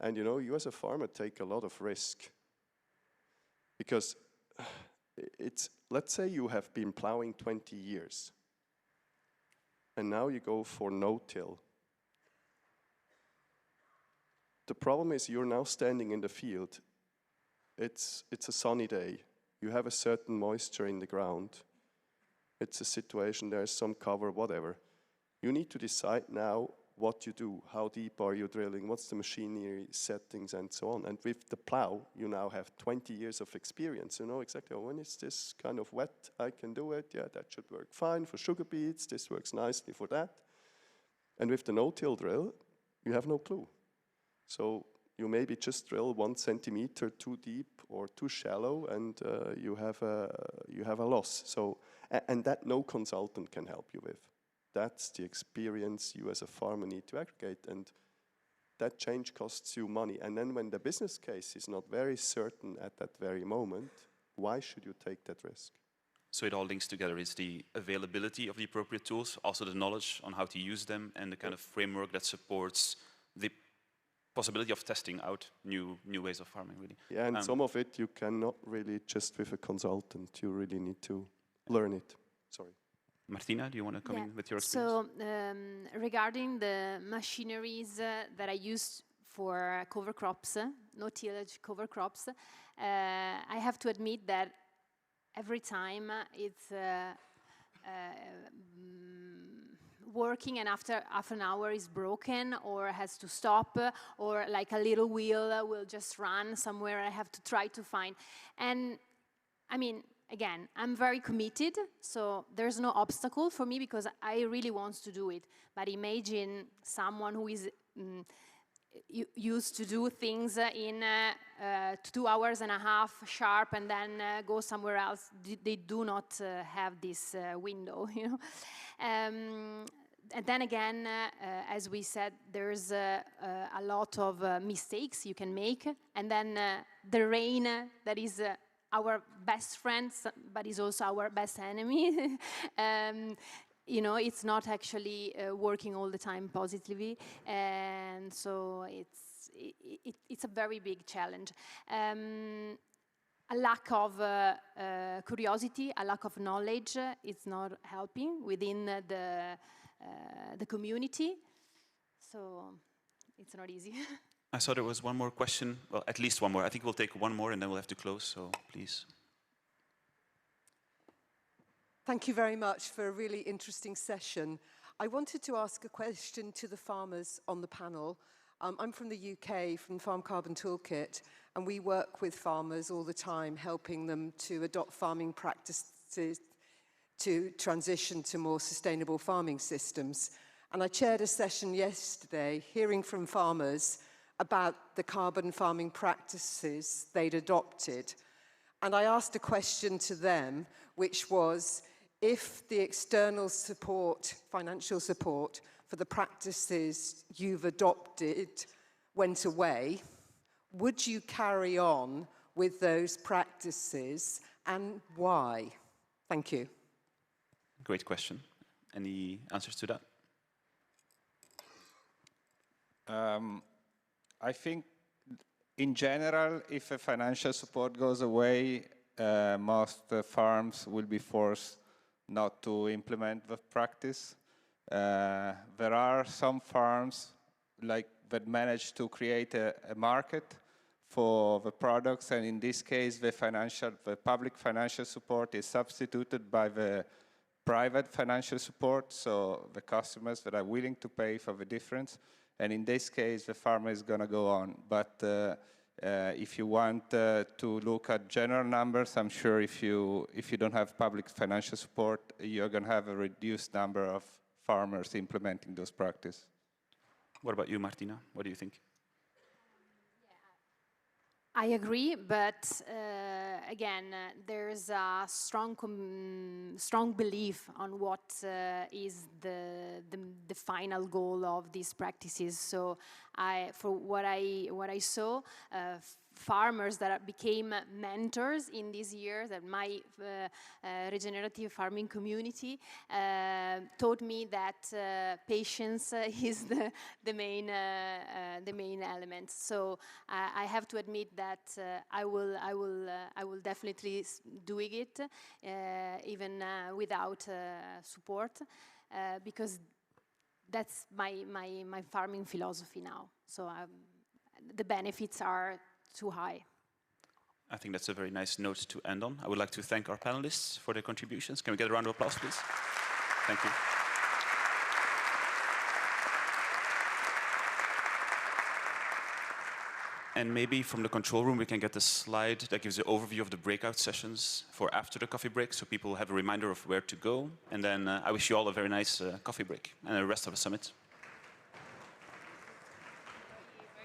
And you know, you as a farmer take a lot of risk. Because let's say you have been plowing 20 years, and now you go for no-till. The problem is you're now standing in the field. It's a sunny day. You have a certain moisture in the ground. It's a situation, there's some cover, whatever. You need to decide now what you do, how deep are you drilling, what's the machinery settings and so on. And with the plow, you now have 20 years of experience. You know exactly, when it's this kind of wet, I can do it. Yeah, that should work fine for sugar beets. This works nicely for that. And with the no-till drill, you have no clue. So you maybe just drill 1 centimeter too deep or too shallow, and you have a loss. So, and that no consultant can help you with. That's the experience you as a farmer need to aggregate, and that change costs you money. And then when the business case is not very certain at that very moment, why should you take that risk? So it all links together. It's the availability of the appropriate tools, also the knowledge on how to use them, and the kind of framework that supports the possibility of testing out new ways of farming, really. Yeah, and some of it you cannot really just with a consultant. You really need to learn it. Sorry. Martina, do you want to come in with your experience? So regarding the machineries that I use for cover crops, no-tillage cover crops, I have to admit that every time it's working and after half an hour is broken or has to stop, or like a little wheel will just run somewhere, I have to try to find. And I mean, again, I'm very committed, so there's no obstacle for me because I really want to do it. But imagine someone who is used to do things in 2 hours and a half sharp and then go somewhere else. They do not have this window, you know. And then again, as we said, there's a lot of mistakes you can make. And then the rain, that is our best friend, but is also our best enemy. you know, it's not actually working all the time positively, and so it's a very big challenge. A lack of curiosity, a lack of knowledge is not helping within the community, so it's not easy. I saw there was one more question, well, at least one more. I think we'll take one more and then we'll have to close, so please. Thank you very much for a really interesting session. I wanted to ask a question to the farmers on the panel. I'm from the UK, from Farm Carbon Toolkit, and we work with farmers all the time, helping them to adopt farming practices to transition to more sustainable farming systems. And I chaired a session yesterday, hearing from farmers about the carbon farming practices they'd adopted. And I asked a question to them, which was, if the external support, financial support, for the practices you've adopted went away, would you carry on with those practices, and why? Thank you. Great question. Any answers to that? I think, in general, if a financial support goes away, most farms will be forced not to implement the practice. There are some farms that manage to create a market for the products, and in this case, the public financial support is substituted by the private financial support, so the customers that are willing to pay for the difference. And in this case, the farmer is going to go on. But if you want to look at general numbers, I'm sure if you don't have public financial support, you're going to have a reduced number of farmers implementing those practices. What about you, Martina? What do you think? I agree, but again, there's a strong belief on what is the final goal of these practices. So, for what I saw, farmers that became mentors in these years at my regenerative farming community taught me that patience is the main element. So I have to admit that I will definitely doing it even without support because that's my farming philosophy now. So the benefits are too high. I think that's a very nice note to end on. I would like to thank our panelists for their contributions. Can we get a round of applause, please? Thank you. And maybe from the control room, we can get a slide that gives an overview of the breakout sessions for after the coffee break, so people have a reminder of where to go. And then I wish you all a very nice coffee break and the rest of the summit.